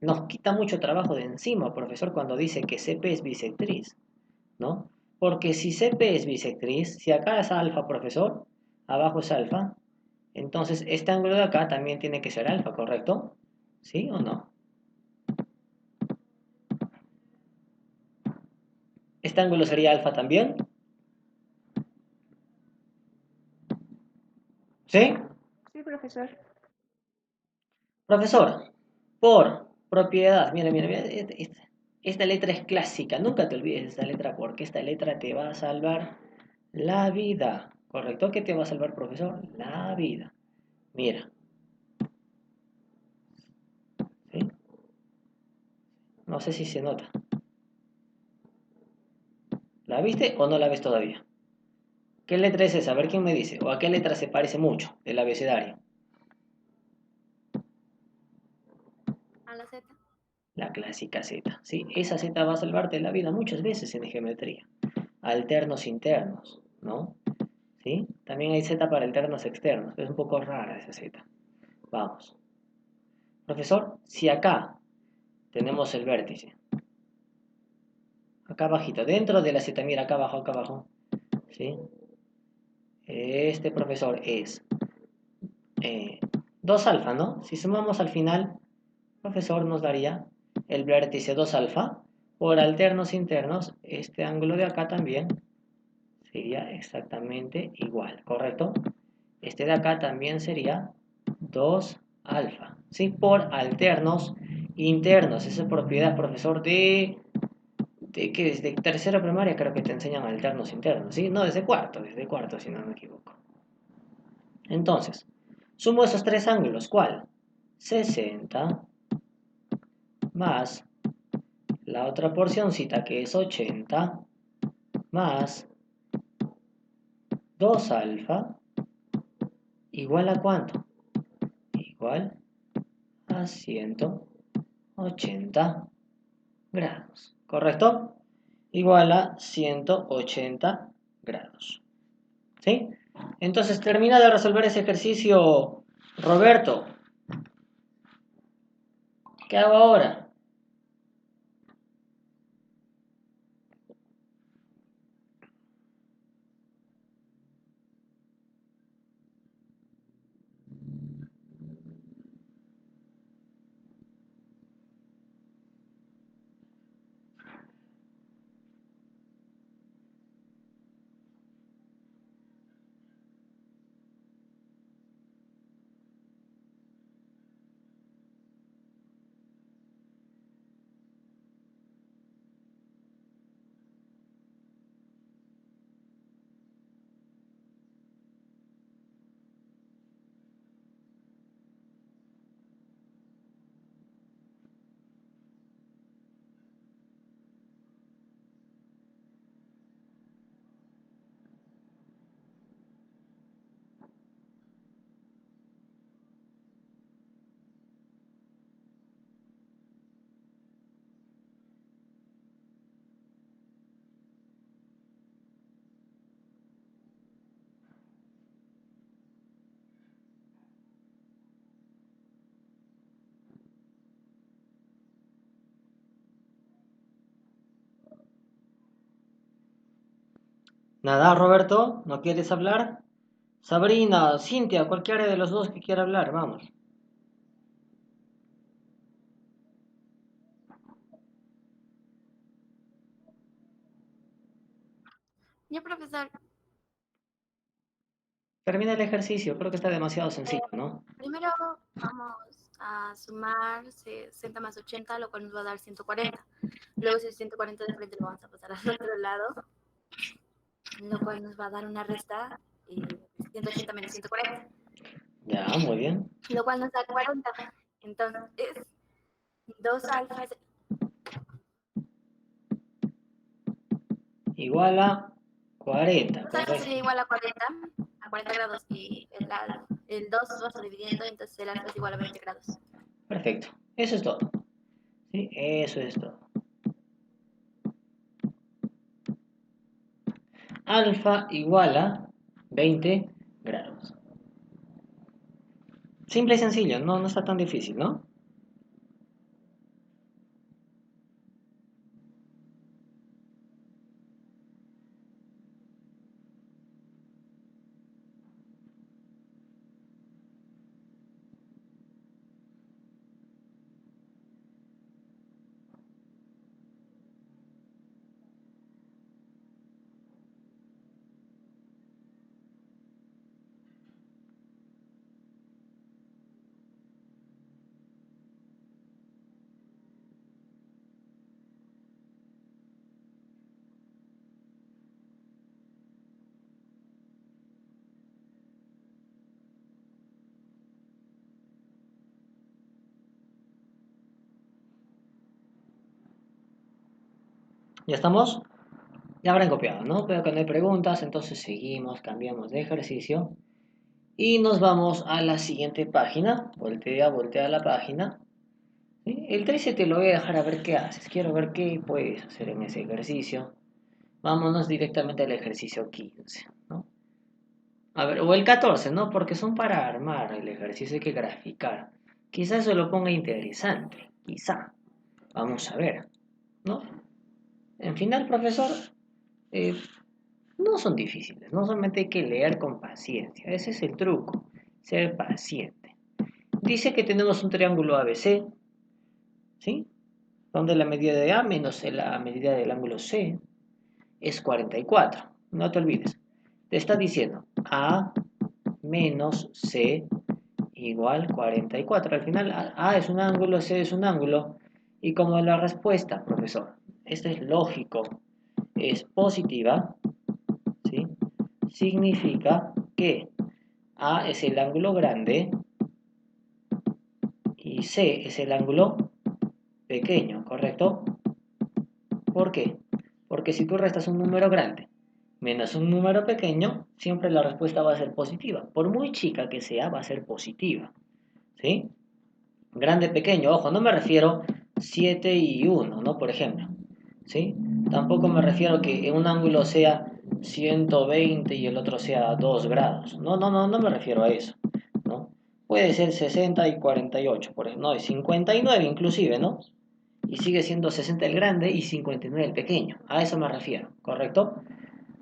nos quita mucho trabajo de encima, profesor, cuando dice que CP es bisectriz, ¿no? Porque si CP es bisectriz, si acá es alfa, profesor, abajo es alfa, entonces este ángulo de acá también tiene que ser alfa, ¿correcto? ¿Sí o no? ¿Este ángulo sería alfa también? ¿Sí? Sí, profesor. Profesor, por propiedad, mira, esta letra es clásica, nunca te olvides de esta letra porque esta letra te va a salvar la vida. ¿Correcto? ¿Qué te va a salvar, profesor? La vida. Mira. ¿Sí? No sé si se nota. ¿La viste o no la ves todavía? ¿Qué letra es esa? A ver quién me dice. ¿O a qué letra se parece mucho del abecedario? A la Z. La clásica Z. ¿Sí? Esa Z va a salvarte la vida muchas veces en geometría. Alternos internos, ¿no? ¿Sí? También hay Z para alternos externos. Es un poco rara esa Z. Vamos. Profesor, si acá tenemos el vértice, acá abajito, dentro de la Z, mira, acá abajo, ¿sí? Este profesor es 2 alfa, ¿no? Si sumamos al final, profesor nos daría el vértice 2 alfa. Por alternos internos, este ángulo de acá también sería exactamente igual, ¿correcto? Este de acá también sería 2 alfa, ¿sí? Por alternos internos. Esa es propiedad, profesor, que desde tercera primaria creo que te enseñan alternos internos, ¿sí? No, desde cuarto, si no me equivoco. Entonces, sumo esos tres ángulos, ¿cuál? 60 más la otra porcioncita que es 80 más 2 alfa igual a ¿cuánto? Igual a 180 grados, ¿correcto? Igual a 180 grados, ¿sí? Entonces termina de resolver ese ejercicio, Roberto. ¿Qué hago ahora? Nada, Roberto, ¿no quieres hablar? Sabrina, Cintia, cualquiera de los dos que quiera hablar, vamos. Yo, profesor, Termina el ejercicio, creo que está demasiado sencillo, ¿no? primero vamos a sumar 60 más 80, lo cual nos va a dar 140. Luego ese 140 de frente lo vamos a pasar al otro lado, lo cual nos va a dar una resta, 180 menos 140, Ya, muy bien. lo cual nos da 40. Entonces, 2 alfas Igual a 40, correcto. sería igual a 40 grados, y el 2 va a estar dividiendo, entonces el alfa es igual a 20 grados. Perfecto. Eso es todo. ¿Sí? Eso es todo. Alfa igual a 20 grados. Simple y sencillo, no está tan difícil, ¿no? ¿Ya estamos? Ya habrán copiado, ¿no? Pero que no hay preguntas, entonces seguimos, cambiamos de ejercicio y nos vamos a la siguiente página. Voltea la página. ¿Sí? El 13 te lo voy a dejar a ver qué haces. Quiero ver qué puedes hacer en ese ejercicio. Vámonos directamente al ejercicio 15, ¿no? A ver, o el 14, ¿no? Porque son para armar el ejercicio, hay que graficar. Quizás se lo ponga interesante, quizá. Vamos a ver, ¿no? En final, profesor, eh, no son difíciles, no solamente hay que leer con paciencia, ese es el truco, ser paciente. Dice que tenemos un triángulo ABC, ¿sí? Donde la medida de A menos la medida del ángulo C es 44. No te olvides, te está diciendo A menos C igual 44. Al final A es un ángulo, C es un ángulo, y como la respuesta, profesor, esto es lógico, es positiva, ¿sí? Significa que A es el ángulo grande y C es el ángulo pequeño, ¿correcto? ¿Por qué? Porque si tú restas un número grande menos un número pequeño, siempre la respuesta va a ser positiva. Por muy chica que sea, va a ser positiva, ¿sí? Grande, pequeño, ojo, no me refiero 7 y 1, ¿no? Por ejemplo, ¿sí? Tampoco me refiero que un ángulo sea 120 y el otro sea 2 grados. No me refiero a eso, ¿no? Puede ser 60 y 48, por ejemplo, no, y 59 inclusive, ¿no? Y sigue siendo 60 el grande y 59 el pequeño. A eso me refiero, ¿correcto?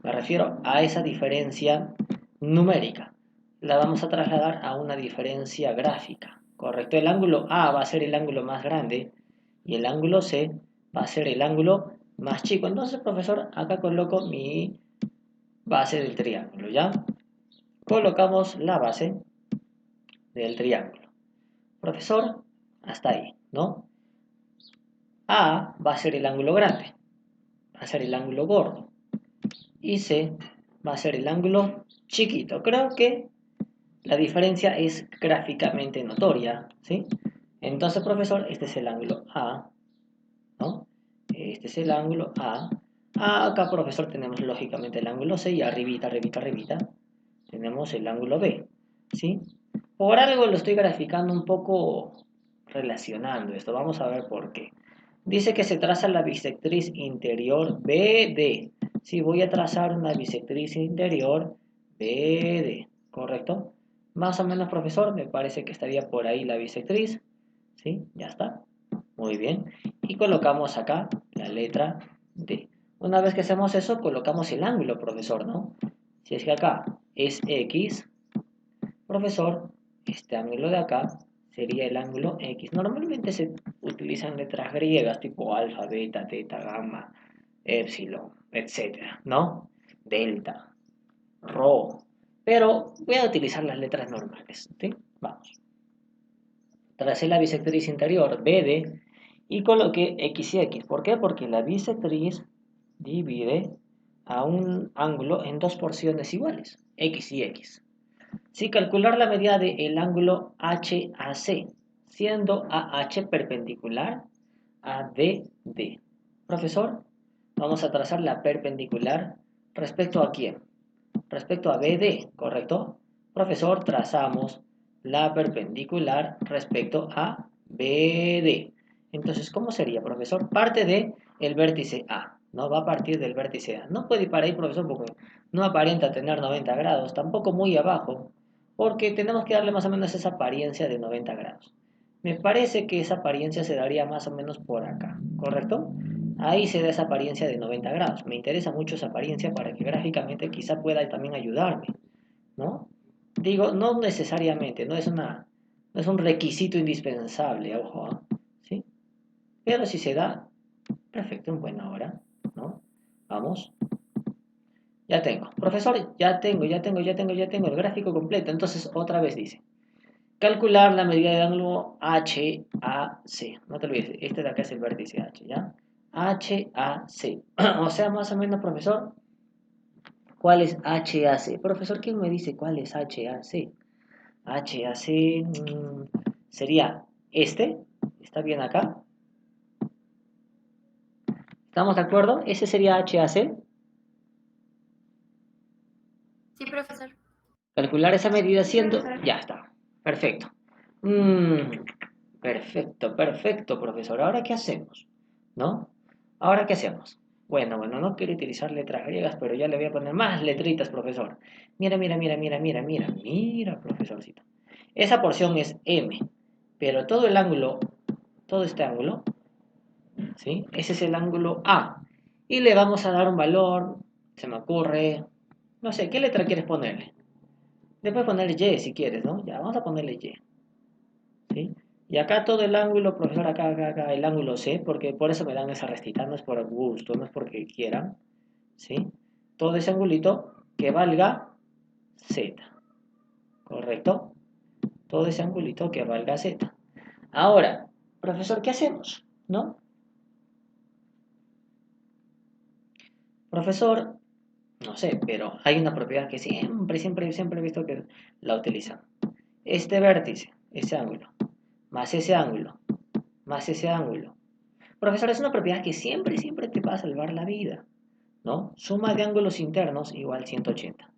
Me refiero a esa diferencia numérica. La vamos a trasladar a una diferencia gráfica, ¿correcto? El ángulo A va a ser el ángulo más grande y el ángulo C va a ser el ángulo más chico. Entonces, profesor, acá coloco mi base del triángulo, ¿ya? Colocamos la base del triángulo. Profesor, hasta ahí, ¿no? A va a ser el ángulo grande, va a ser el ángulo gordo. Y C va a ser el ángulo chiquito. Creo que la diferencia es gráficamente notoria, ¿sí? Entonces, profesor, este es el ángulo A, ¿no? Este es el ángulo A. Acá, profesor, tenemos lógicamente el ángulo C y arribita, tenemos el ángulo B, ¿sí? Por algo lo estoy graficando un poco relacionando esto. Vamos a ver por qué. Dice que se traza la bisectriz interior BD. Sí, voy a trazar una bisectriz interior BD, ¿correcto? Más o menos, profesor, me parece que estaría por ahí la bisectriz. ¿Sí? Ya está. Muy bien. Y colocamos acá la letra D. Una vez que hacemos eso, colocamos el ángulo, profesor, ¿no? Si es que acá es X, profesor, este ángulo de acá sería el ángulo X. Normalmente se utilizan letras griegas tipo alfa, beta, teta, gamma, epsilon, etcétera, ¿no? Delta, rho. Pero voy a utilizar las letras normales, ¿sí? Vamos. Tracé la bisectriz interior BD y coloqué X y X. ¿Por qué? Porque la bisectriz divide a un ángulo en dos porciones iguales, X y X. Si calcular la medida del ángulo HAC, siendo AH perpendicular a DD. Profesor, vamos a trazar la perpendicular respecto a quién? Respecto a BD, ¿correcto? Profesor, trazamos la perpendicular respecto a BD. Entonces, ¿cómo sería, profesor? Parte del vértice A, ¿no? Va a partir del vértice A. No puede ir para ahí, profesor, porque no aparenta tener 90 grados, tampoco muy abajo, porque tenemos que darle más o menos esa apariencia de 90 grados. Me parece que esa apariencia se daría más o menos por acá, ¿correcto? Ahí se da esa apariencia de 90 grados. Me interesa mucho esa apariencia para que gráficamente quizá pueda también ayudarme, ¿no? Digo, no necesariamente, no es un requisito indispensable, ojo, ¿eh? ¿Sí? Pero si se da, perfecto, en buena hora, ¿no? Vamos. Ya tengo. Profesor, ya tengo el gráfico completo. Entonces, otra vez dice, calcular la medida del ángulo HAC. No te olvides, este de acá es el vértice H, ¿ya? HAC. O sea, más o menos, profesor, ¿cuál es HAC? Profesor, ¿quién me dice cuál es HAC? HAC sería este. ¿Está bien acá? ¿Estamos de acuerdo? Ese sería HAC. Sí, profesor. Calcular esa medida siendo... Ya está. Perfecto. Perfecto, perfecto, profesor. ¿Ahora qué hacemos? ¿No? ¿Ahora qué hacemos? Bueno, no quiero utilizar letras griegas, pero ya le voy a poner más letritas, profesor. Mira, profesorcito. Esa porción es M, pero todo el ángulo, todo este ángulo, ¿sí? Ese es el ángulo A. Y le vamos a dar un valor, se me ocurre, no sé, ¿qué letra quieres ponerle? Le puedes poner Y si quieres, ¿no? Ya, vamos a ponerle Y, ¿sí? Y acá todo el ángulo, profesor, acá, el ángulo C, porque por eso me dan esa restita, no es por gusto, no es porque quieran, ¿sí? Todo ese angulito que valga Z, ¿correcto? Todo ese angulito que valga Z. Ahora, profesor, ¿qué hacemos? ¿No? Profesor, no sé, pero hay una propiedad que siempre he visto que la utilizan. Este vértice, ese ángulo, más ese ángulo, más ese ángulo. Profesor, es una propiedad que siempre te va a salvar la vida, ¿no? Suma de ángulos internos igual 180,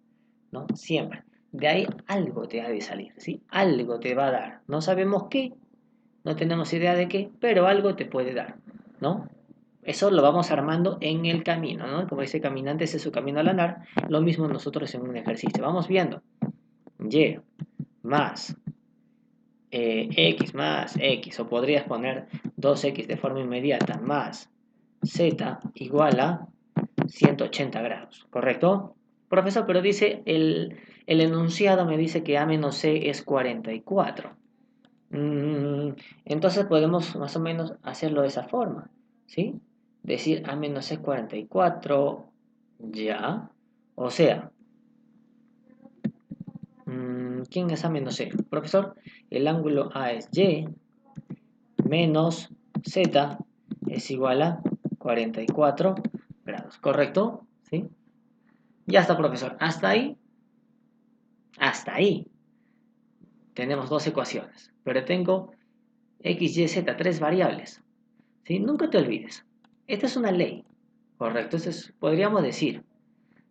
¿no? Siempre. De ahí algo te ha de salir, ¿sí? Algo te va a dar. No sabemos qué, no tenemos idea de qué, pero algo te puede dar, ¿no? Eso lo vamos armando en el camino, ¿no? Como dice caminante, ese es su camino al andar. Lo mismo nosotros en un ejercicio. Vamos viendo. Y más X más X, o podrías poner 2X de forma inmediata, más Z igual a 180 grados, ¿correcto? Profesor, pero dice el enunciado me dice que A menos C es 44. Entonces podemos más o menos hacerlo de esa forma, ¿sí? Decir A menos C 44, ya. O sea, ¿quién es A menos C? Profesor, el ángulo A es Y menos Z es igual a 44 grados, ¿correcto? ¿Sí? Ya está, profesor. Hasta ahí tenemos dos ecuaciones, pero tengo X, Y, Z, tres variables, ¿sí? Nunca te olvides. Esta es una ley, ¿correcto? Entonces, podríamos decir,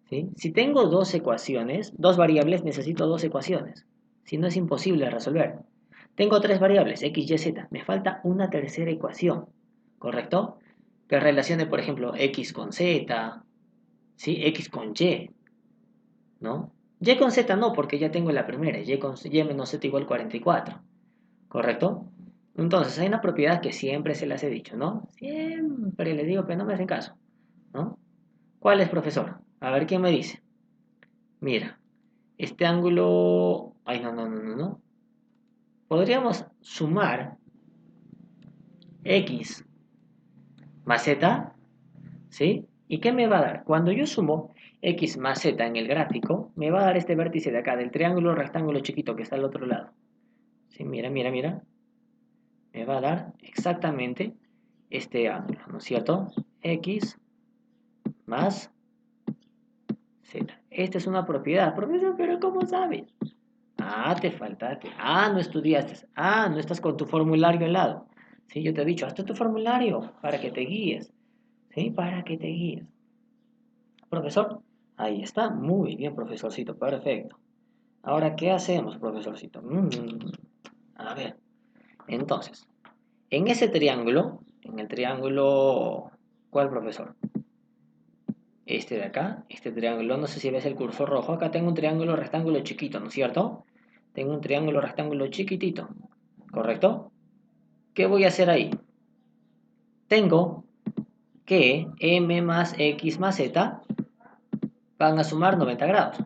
¿sí? Si tengo dos ecuaciones, dos variables, necesito dos ecuaciones. Si no, es imposible resolver. Tengo tres variables, X, Y, Z. Me falta una tercera ecuación, ¿correcto? Que relacione, por ejemplo, X con Z, ¿sí? X con Y, ¿no? Y con Z no, porque ya tengo la primera, Y menos Z igual 44, ¿correcto? Entonces, hay una propiedad que siempre se las he dicho, ¿no? Siempre les digo, pero no me hacen caso, ¿no? ¿Cuál es, profesor? A ver quién me dice. Mira, este ángulo... Ay, no. Podríamos sumar X más Z, ¿sí? ¿Y qué me va a dar? Cuando yo sumo X más Z en el gráfico, me va a dar este vértice de acá, del triángulo rectángulo chiquito que está al otro lado. ¿Sí? Mira. Me va a dar exactamente este ángulo, ¿no es cierto? X más Z. Esta es una propiedad. Profesor, ¿pero cómo sabes? Te faltaste. No estudiaste. No estás con tu formulario al lado. Sí, yo te he dicho, hazte tu formulario para que te guíes. ¿Sí? Para que te guíes. Profesor, ahí está. Muy bien, profesorcito. Perfecto. Ahora, ¿qué hacemos, profesorcito? A ver. Entonces, en ese triángulo, en el triángulo... ¿Cuál, profesor? Este de acá, este triángulo, no sé si ves el cursor rojo, acá tengo un triángulo rectángulo chiquito, ¿no es cierto? Tengo un triángulo rectángulo chiquitito, ¿correcto? ¿Qué voy a hacer ahí? Tengo que M más X más Z van a sumar 90 grados.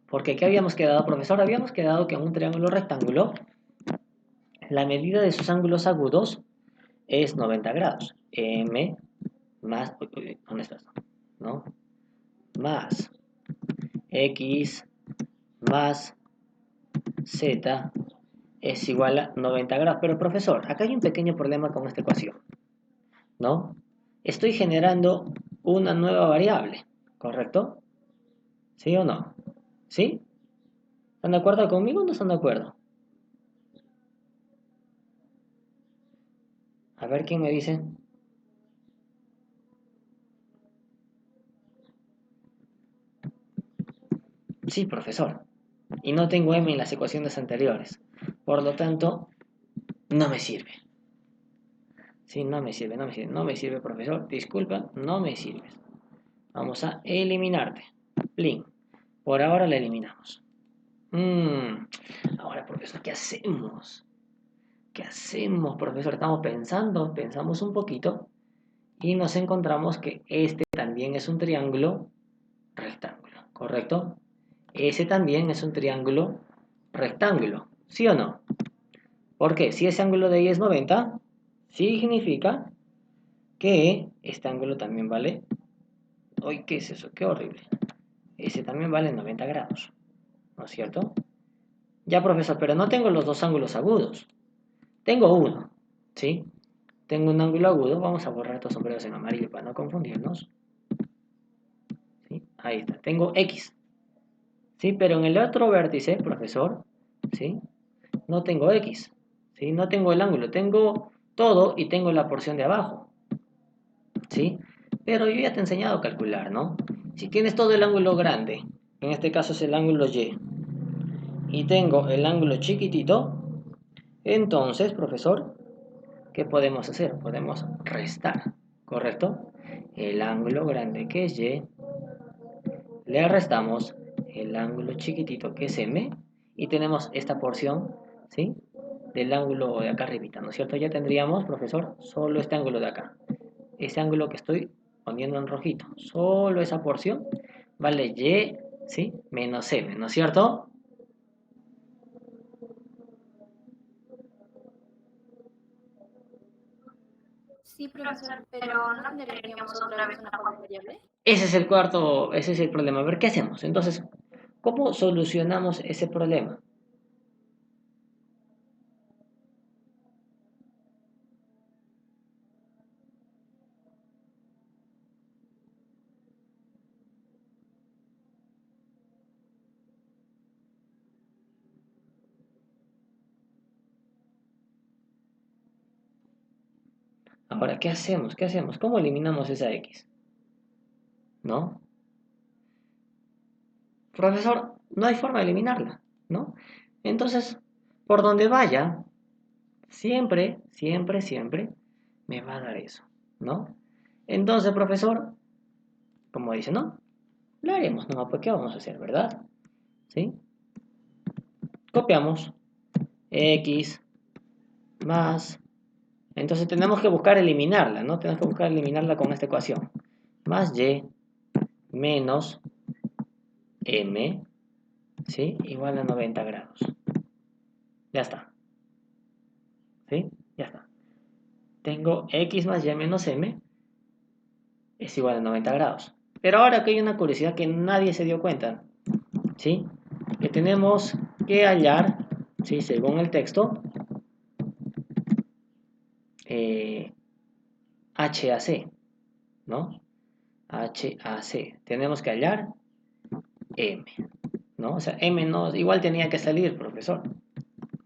Porque ¿qué habíamos quedado, profesor? Habíamos quedado que en un triángulo rectángulo la medida de sus ángulos agudos es 90 grados. M más... ¿dónde estás? ¿No? Más X más Z es igual a 90 grados. Pero profesor, acá hay un pequeño problema con esta ecuación, ¿no? Estoy generando una nueva variable, ¿correcto? ¿Sí o no? ¿Sí? ¿Están de acuerdo conmigo o no están de acuerdo? A ver quién me dice. Sí, profesor. Y no tengo m en las ecuaciones anteriores. Por lo tanto, no me sirve. Sí, no me sirve, no me sirve, profesor. Disculpa, no me sirves. Vamos a eliminarte. Plin. Por ahora la eliminamos. Ahora, profesor, ¿qué hacemos? ¿Qué hacemos, profesor? Estamos pensando, pensamos un poquito y nos encontramos que este también es un triángulo rectángulo, ¿correcto? Ese también es un triángulo rectángulo, ¿sí o no? ¿Por qué? Si ese ángulo de ahí es 90, significa que este ángulo también vale... ¡Uy, qué es eso! ¡Qué horrible! Ese también vale 90 grados, ¿no es cierto? Ya, profesor, pero no tengo los dos ángulos agudos. Tengo uno, ¿sí? Tengo un ángulo agudo. Vamos a borrar estos sombreros en amarillo para no confundirnos. ¿Sí? Ahí está. Tengo X. ¿Sí? Pero en el otro vértice, profesor, ¿sí? No tengo X. ¿Sí? No tengo el ángulo. Tengo todo y tengo la porción de abajo. ¿Sí? Pero yo ya te he enseñado a calcular, ¿no? Si tienes todo el ángulo grande, en este caso es el ángulo Y, y tengo el ángulo chiquitito, entonces, profesor, ¿qué podemos hacer? Podemos restar, ¿correcto? El ángulo grande que es Y, le restamos el ángulo chiquitito que es M, y tenemos esta porción, ¿sí? Del ángulo de acá arribita, ¿no es cierto? Ya tendríamos, profesor, solo este ángulo de acá. Este ángulo que estoy poniendo en rojito, solo esa porción vale Y, ¿sí? Menos M, ¿no es cierto? Sí, profesor, pero ¿no tendríamos otra vez una cuarta variable? Ese es el problema. A ver, ¿qué hacemos? Entonces, ¿cómo solucionamos ese problema? Ahora, ¿qué hacemos? ¿Qué hacemos? ¿Cómo eliminamos esa X? ¿No? Profesor, no hay forma de eliminarla, ¿no? Entonces, por donde vaya, siempre, siempre, siempre me va a dar eso, ¿no? Entonces, profesor, como dice, ¿no? Lo haremos, ¿no? Pues, ¿qué vamos a hacer, verdad? ¿Sí? Copiamos X más... Entonces tenemos que buscar eliminarla, ¿no? Tenemos que buscar eliminarla con esta ecuación. Más Y menos M, ¿sí? Igual a 90 grados. Ya está. ¿Sí? Ya está. Tengo X más Y menos M es igual a 90 grados. Pero ahora aquí hay una curiosidad que nadie se dio cuenta, ¿sí? Que tenemos que hallar, ¿sí? Según el texto, HAC, ¿no? HAC. Tenemos que hallar M, ¿no? O sea, M no, igual tenía que salir, profesor,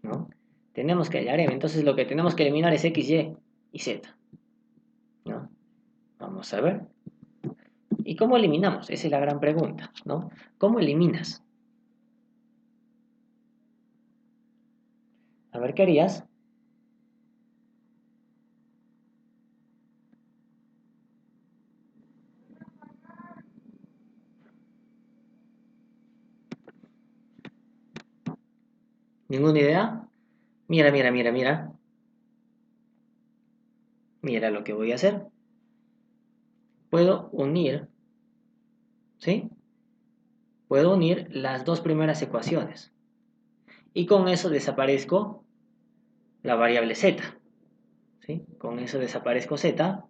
¿no? Tenemos que hallar M. Entonces lo que tenemos que eliminar es X, Y y Z, ¿no? Vamos a ver. ¿Y cómo eliminamos? Esa es la gran pregunta, ¿no? ¿Cómo eliminas? A ver, ¿qué harías? ¿Ninguna idea? Mira, mira, mira, mira. Mira lo que voy a hacer. Puedo unir, ¿sí? Puedo unir las dos primeras ecuaciones. Y con eso desaparezco la variable z, ¿sí? Con eso desaparezco z.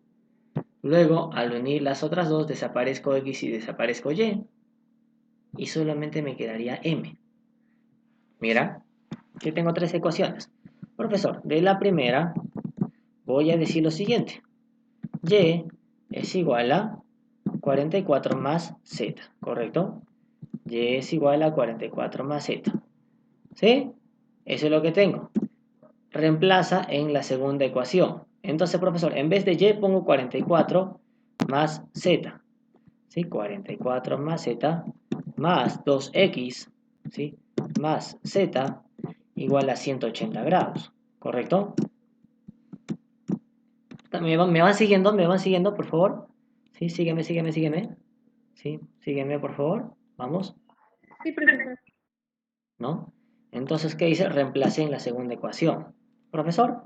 Luego, al unir las otras dos, desaparezco x y desaparezco y. Y solamente me quedaría m. Mira, que tengo tres ecuaciones. Profesor, de la primera voy a decir lo siguiente. Y es igual a 44 más z, ¿correcto? Y es igual a 44 más z. ¿Sí? Eso es lo que tengo. Reemplaza en la segunda ecuación. Entonces, profesor, en vez de y pongo 44 más z. ¿Sí? 44 más z más 2x, ¿sí? Más z igual a 180 grados, ¿correcto? ¿Me van siguiendo? ¿Me van siguiendo, por favor? Sí, sígueme. Sí, sígueme, por favor. Vamos, Sí, profesor. ¿no? Entonces, ¿qué hice? Reemplacé en la segunda ecuación. Profesor,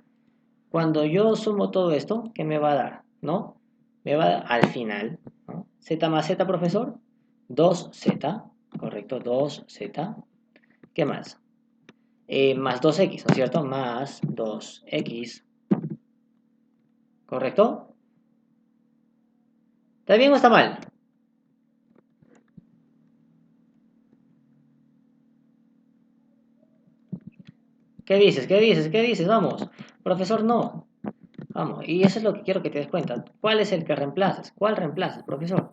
cuando yo sumo todo esto, ¿qué me va a dar? ¿No? Me va a dar al final, ¿no? Z más Z, profesor, 2Z, correcto, 2Z. ¿Qué más? Más 2x, ¿no es cierto? Más 2x, ¿correcto? ¿Está bien o está mal? ¿Qué dices? ¿Qué dices? ¿Qué dices? Vamos. Profesor, no. Vamos. Y eso es lo que quiero que te des cuenta. ¿Cuál es el que reemplazas? ¿Cuál reemplazas, profesor?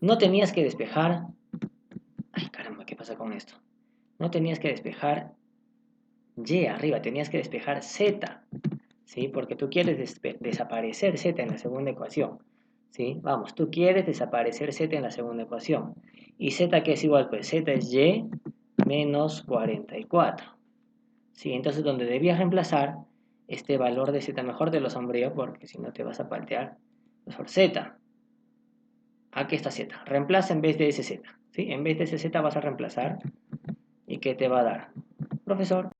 No tenías que despejar... Ay, caramba, ¿qué pasa con esto? No tenías que despejar Y arriba, tenías que despejar Z, ¿sí? Porque tú quieres desaparecer Z en la segunda ecuación, ¿sí? Vamos, tú quieres desaparecer Z en la segunda ecuación. ¿Y Z qué es igual? Pues Z es Y menos 44, ¿sí? Entonces, donde debías reemplazar este valor de Z, mejor te lo sombrero porque si no te vas a paltear. Mejor Z. Aquí está Z. Reemplaza en vez de ese Z, ¿sí? En vez de ese Z vas a reemplazar. ¿Y qué te va a dar? Profesor,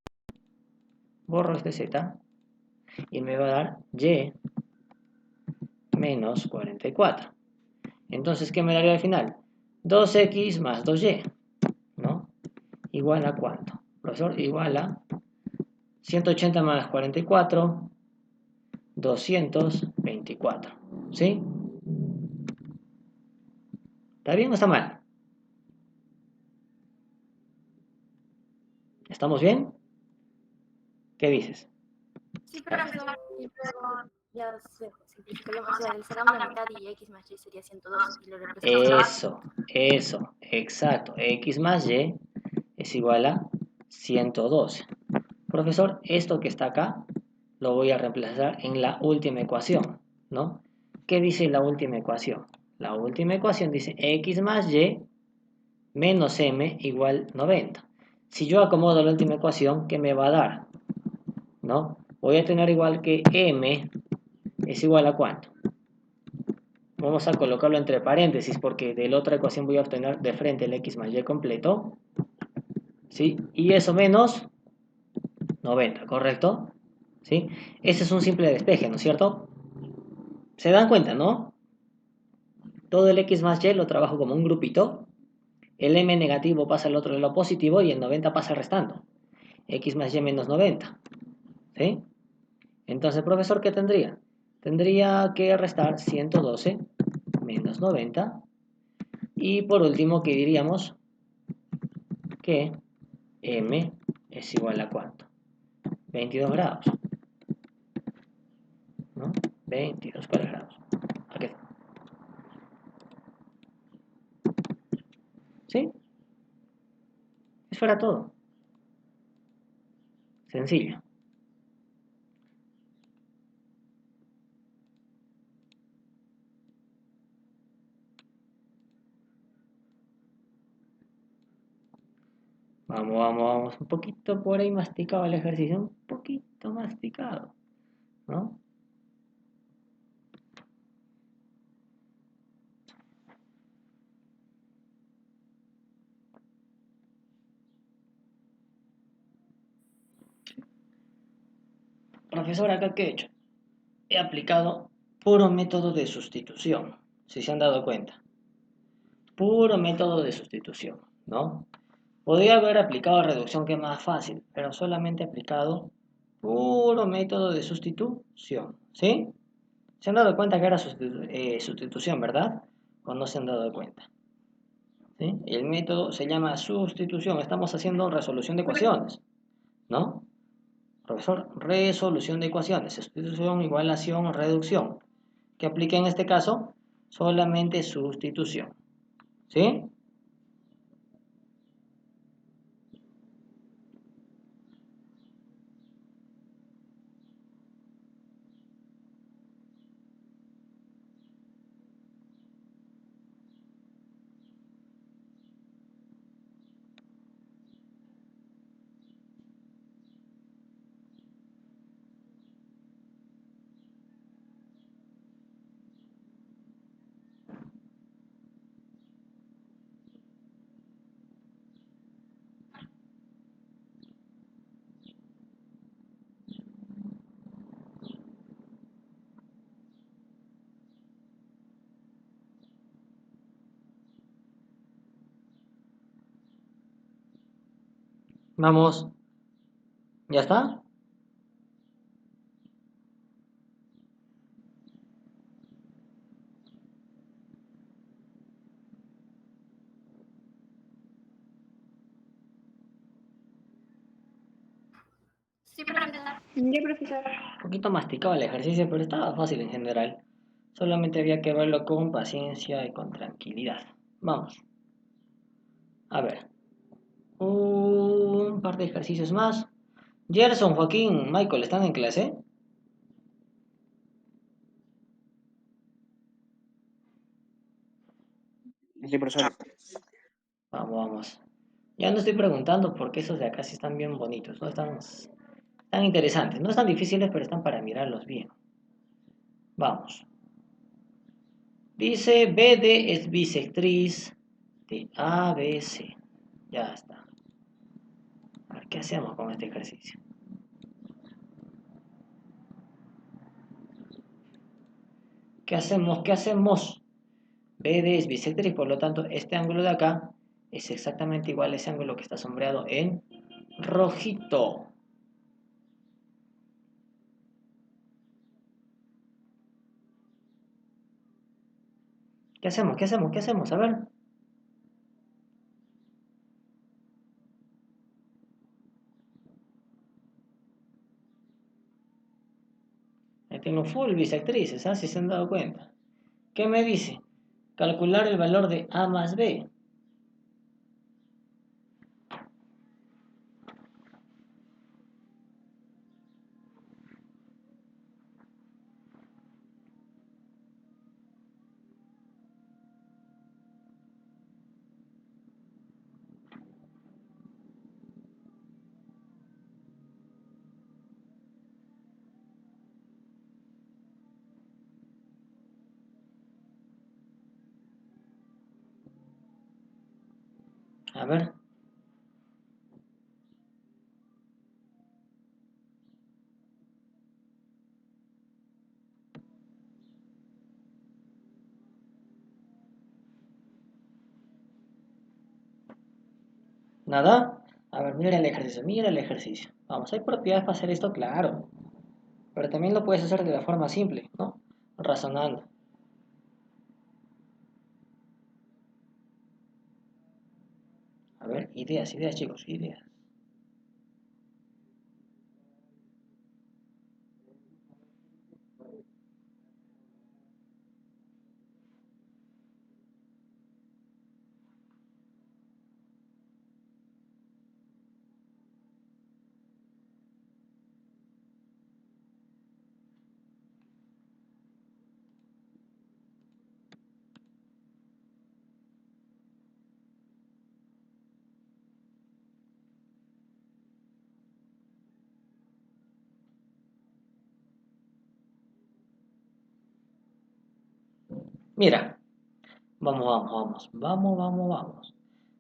borro este Z y me va a dar Y menos 44. Entonces, ¿qué me daría al final? 2x más 2y, ¿no? Igual a ¿cuánto? Profesor, igual a 180 más 44, 224. ¿Sí? ¿Está bien o está mal? ¿Estamos bien? ¿Qué dices? Sí, profesor. Y luego ya se simplificaríamos, o sea, le sacamos la mitad y x más y sería 102 y lo reemplazamos. Eso, exacto. X más y es igual a 112. Profesor, esto que está acá lo voy a reemplazar en la última ecuación, ¿no? ¿Qué dice la última ecuación? La última ecuación dice x más y menos m igual 90. Si yo acomodo la última ecuación, ¿qué me va a dar? ¿No? Voy a tener igual que m es igual a ¿cuánto? Vamos a colocarlo entre paréntesis porque de la otra ecuación voy a obtener de frente el x más y completo, ¿sí? Y eso menos 90, ¿correcto? ¿Sí? Ese es un simple despeje, ¿no es cierto? ¿Se dan cuenta, no? Todo el x más y lo trabajo como un grupito. El m negativo pasa al otro lado positivo y el 90 pasa restando. X más y menos 90. ¿Sí? Entonces, profesor, ¿qué tendría? Tendría que restar 112 menos 90. Y por último, ¿qué diríamos? Que m es igual a ¿cuánto? 22 grados. ¿No? 22 grados. Aquí está. ¿Sí? Eso era todo. Sencillo. Vamos. Un poquito por ahí masticado el ejercicio. Un poquito masticado. ¿No? Profesor, ¿acá qué he hecho? He aplicado puro método de sustitución. Si se han dado cuenta. Puro método de sustitución. ¿No? Podría haber aplicado reducción, que es más fácil. Pero solamente he aplicado puro método de sustitución. ¿Sí? ¿Se han dado cuenta que era sustitución, verdad? ¿O no se han dado cuenta? ¿Sí? El método se llama sustitución. Estamos haciendo resolución de ecuaciones, ¿no? Profesor, resolución de ecuaciones. Sustitución, igualación, reducción. ¿Qué apliqué en este caso? Solamente sustitución. ¿Sí? Vamos. ¿Ya está? Sí, profesor. Ya, profesor. Un poquito masticado el ejercicio, pero estaba fácil en general. Solamente había que verlo con paciencia y con tranquilidad. Vamos. A ver. Un par de ejercicios más. Gerson, Joaquín, Michael, ¿están en clase? Sí, profesor. Vamos, vamos. Ya no estoy preguntando porque esos de acá sí están bien bonitos, ¿no? Están interesantes. No están difíciles, pero están para mirarlos bien. Vamos. Dice BD es bisectriz de ABC. Ya está. A ver, ¿qué hacemos con este ejercicio? ¿Qué hacemos? ¿Qué hacemos? BD es bisectriz, por lo tanto, este ángulo de acá es exactamente igual a ese ángulo que está sombreado en rojito. ¿Qué hacemos? ¿Qué hacemos? ¿Qué hacemos? A ver. Ahí tengo full bisectrices, ¿ah? Si se han dado cuenta. ¿Qué me dice? Calcular el valor de A más B. A ver. ¿Nada? A ver, mira el ejercicio, mira el ejercicio. Vamos, hay propiedades para hacer esto, claro. Pero también lo puedes hacer de la forma simple, ¿no? Razonando. A ver, ideas, ideas, chicos, ideas. Mira, vamos.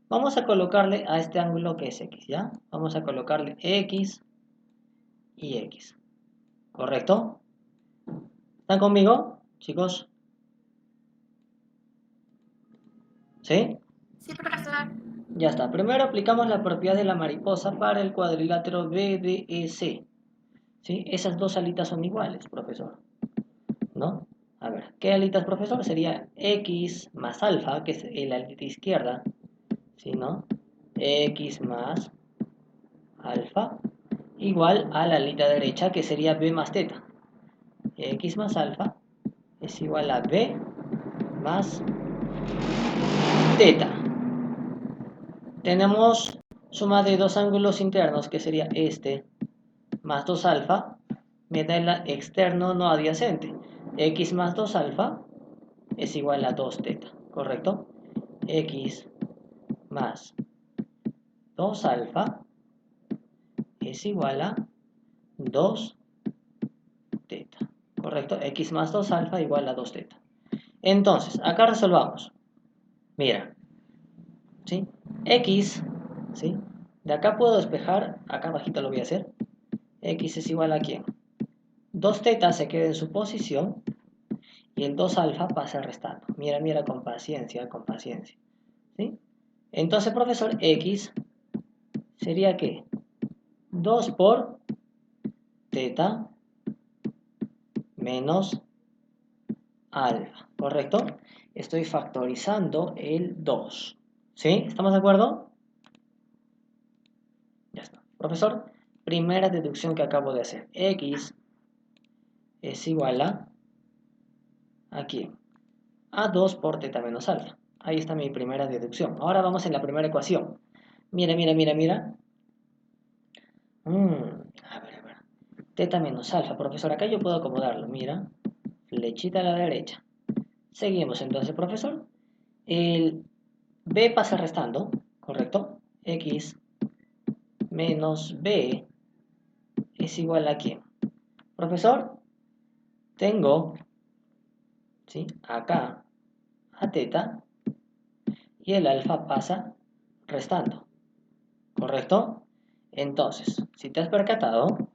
Vamos a colocarle a este ángulo que es X, ¿ya? Vamos a colocarle X y X. ¿Correcto? ¿Están conmigo, chicos? ¿Sí? Sí, profesor. Ya está. Primero aplicamos la propiedad de la mariposa para el cuadrilátero BDEC. ¿Sí? Esas dos alitas son iguales, profesor. ¿No? A ver, ¿qué alitas, profesor? Sería X más alfa, que es la alita izquierda. ¿Sí, no? X más alfa igual a la alita derecha, que sería B más teta. X más alfa es igual a B más teta. Tenemos suma de dos ángulos internos, que sería este más 2 alfa, me da el externo no adyacente. X más 2 alfa es igual a 2 teta, ¿correcto? X más 2 alfa es igual a 2 teta, ¿correcto? X más 2 alfa igual a 2 teta. Entonces, acá resolvamos. Mira, ¿sí? X, ¿sí? De acá puedo despejar, acá abajito lo voy a hacer. X es igual a ¿quién? 2 teta se queda en su posición y el 2 alfa pasa restando. Mira, mira, con paciencia, con paciencia. ¿Sí? Entonces, profesor, X sería ¿qué? 2 por teta menos alfa, ¿correcto? Estoy factorizando el 2. ¿Sí? ¿Estamos de acuerdo? Ya está. Profesor, primera deducción que acabo de hacer. X es igual ¿a quién? A 2 por teta menos alfa. Ahí está mi primera deducción. Ahora vamos en la primera ecuación. Mira, mira, mira, mira. A ver, a ver. Teta menos alfa. Profesor, acá yo puedo acomodarlo. Mira. Flechita a la derecha. Seguimos entonces, profesor. El b pasa restando, ¿correcto? X menos b es igual ¿a quién? Profesor, tengo, ¿sí? Acá a teta y el alfa pasa restando, ¿correcto? Entonces, si te has percatado,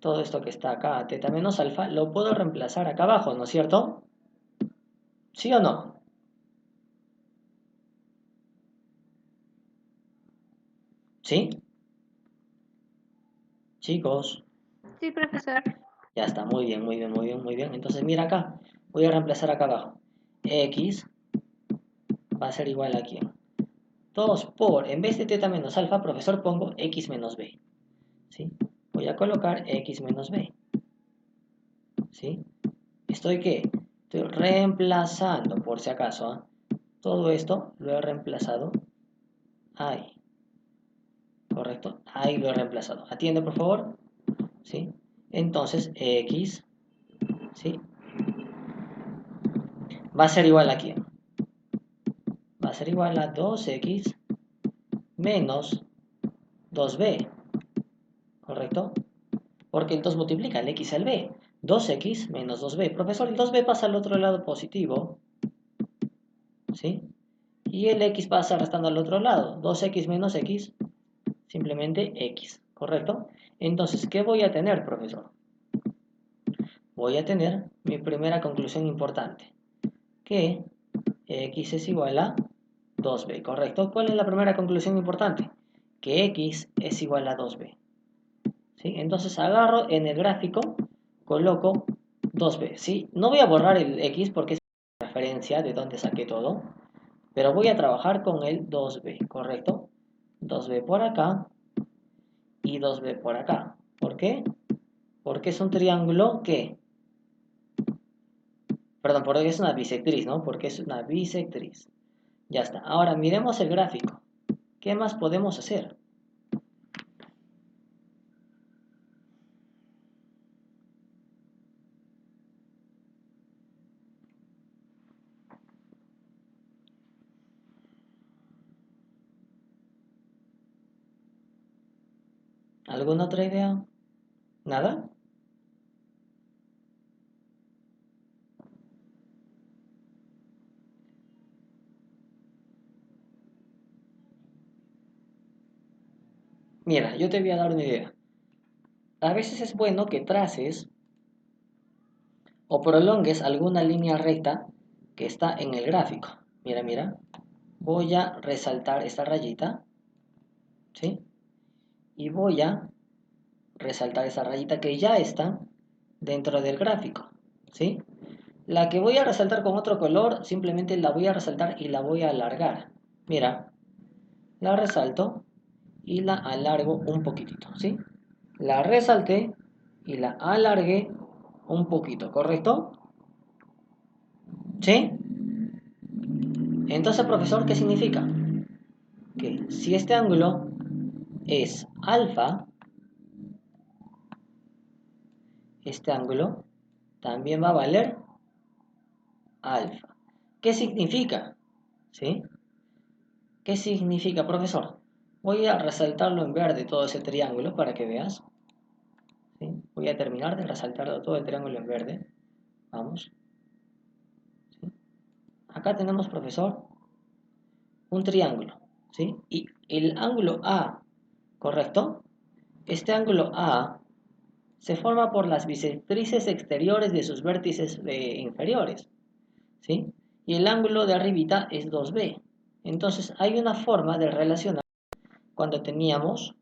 todo esto que está acá, a teta menos alfa, lo puedo reemplazar acá abajo, ¿no es cierto? ¿Sí o no? ¿Sí? Chicos, Sí, profesor. ya está, muy bien, muy bien, muy bien, muy bien. Entonces mira acá, voy a reemplazar acá abajo. X va a ser igual ¿a quién? 2 por, en vez de teta menos alfa, profesor, pongo X menos B. ¿Sí? Voy a colocar X menos B. ¿Sí? ¿Estoy qué? Estoy reemplazando, por si acaso. Todo esto lo he reemplazado ahí. ¿Correcto? Ahí lo he reemplazado. Atiende, por favor. ¿Sí? Entonces, X, ¿sí? Va a ser igual ¿a quién? Va a ser igual a 2X menos 2B. ¿Correcto? Porque el 2 multiplica el X al B. 2X menos 2B. Profesor, el 2B pasa al otro lado positivo. ¿Sí? Y el X pasa restando al otro lado. 2X menos X, simplemente X. ¿Correcto? Entonces, ¿qué voy a tener, profesor? Voy a tener mi primera conclusión importante. Que X es igual a 2B. ¿Correcto? ¿Cuál es la primera conclusión importante? Que X es igual a 2B. ¿Sí? Entonces agarro en el gráfico, coloco 2B. ¿Sí? No voy a borrar el X porque es una referencia de donde saqué todo, pero voy a trabajar con el 2B, ¿correcto? 2B por acá y 2B por acá. ¿Por qué? Porque es un triángulo que... Perdón, porque es una bisectriz, ¿no? Porque es una bisectriz. Ya está. Ahora miremos el gráfico. ¿Qué más podemos hacer? ¿Alguna otra idea? ¿Nada? Mira, yo te voy a dar una idea. A veces es bueno que traces o prolongues alguna línea recta que está en el gráfico. Mira, mira. Voy a resaltar esta rayita, ¿sí? Y voy a resaltar esa rayita que ya está dentro del gráfico, ¿sí? La que voy a resaltar con otro color, simplemente la voy a resaltar y la voy a alargar. Mira, la resalto y la alargo un poquitito, ¿sí? La resalté y la alargué un poquito, ¿correcto? ¿Sí? Entonces, profesor, ¿qué significa? Que si este ángulo es alfa, este ángulo también va a valer alfa. ¿Qué significa? ¿Sí? ¿Qué significa, profesor? Voy a resaltarlo en verde todo ese triángulo para que veas. ¿Sí? Voy a terminar de resaltarlo todo el triángulo en verde. Vamos. ¿Sí? Acá tenemos, profesor, un triángulo. ¿Sí? Y el ángulo A, ¿correcto? Este ángulo A se forma por las bisectrices exteriores de sus vértices inferiores, ¿sí? Y el ángulo de arribita es 2B. Entonces hay una forma de relacionar cuando teníamos,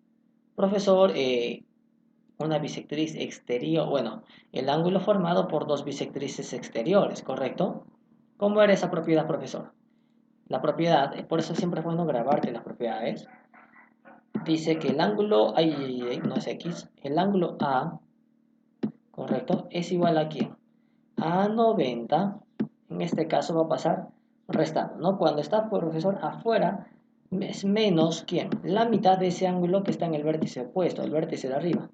profesor, una bisectriz exterior, bueno, el ángulo formado por dos bisectrices exteriores, ¿correcto? ¿Cómo era esa propiedad, profesor? La propiedad, por eso siempre es bueno grabarte las propiedades. Dice que el ángulo, no es X, el ángulo A, ¿correcto? Es igual a ¿quién? A 90, en este caso va a pasar restando, ¿no? Cuando está, profesor, afuera, es menos, ¿quién? La mitad de ese ángulo que está en el vértice opuesto, el vértice de arriba.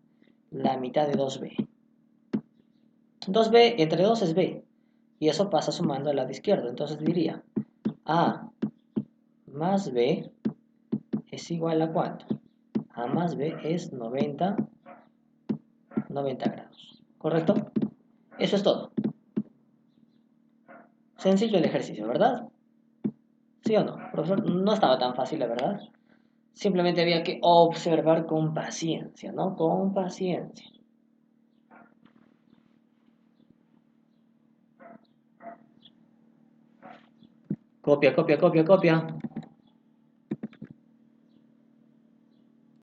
La mitad de 2B. 2B entre 2 es B. Y eso pasa sumando al lado izquierdo. Entonces diría A más B es igual a ¿cuánto? A más B es 90 grados. ¿Correcto? Eso es todo. Sencillo el ejercicio, ¿verdad? ¿Sí o no? Profesor, no estaba tan fácil, la verdad. Simplemente había que observar con paciencia, ¿no? Con paciencia. Copia, copia, copia, copia.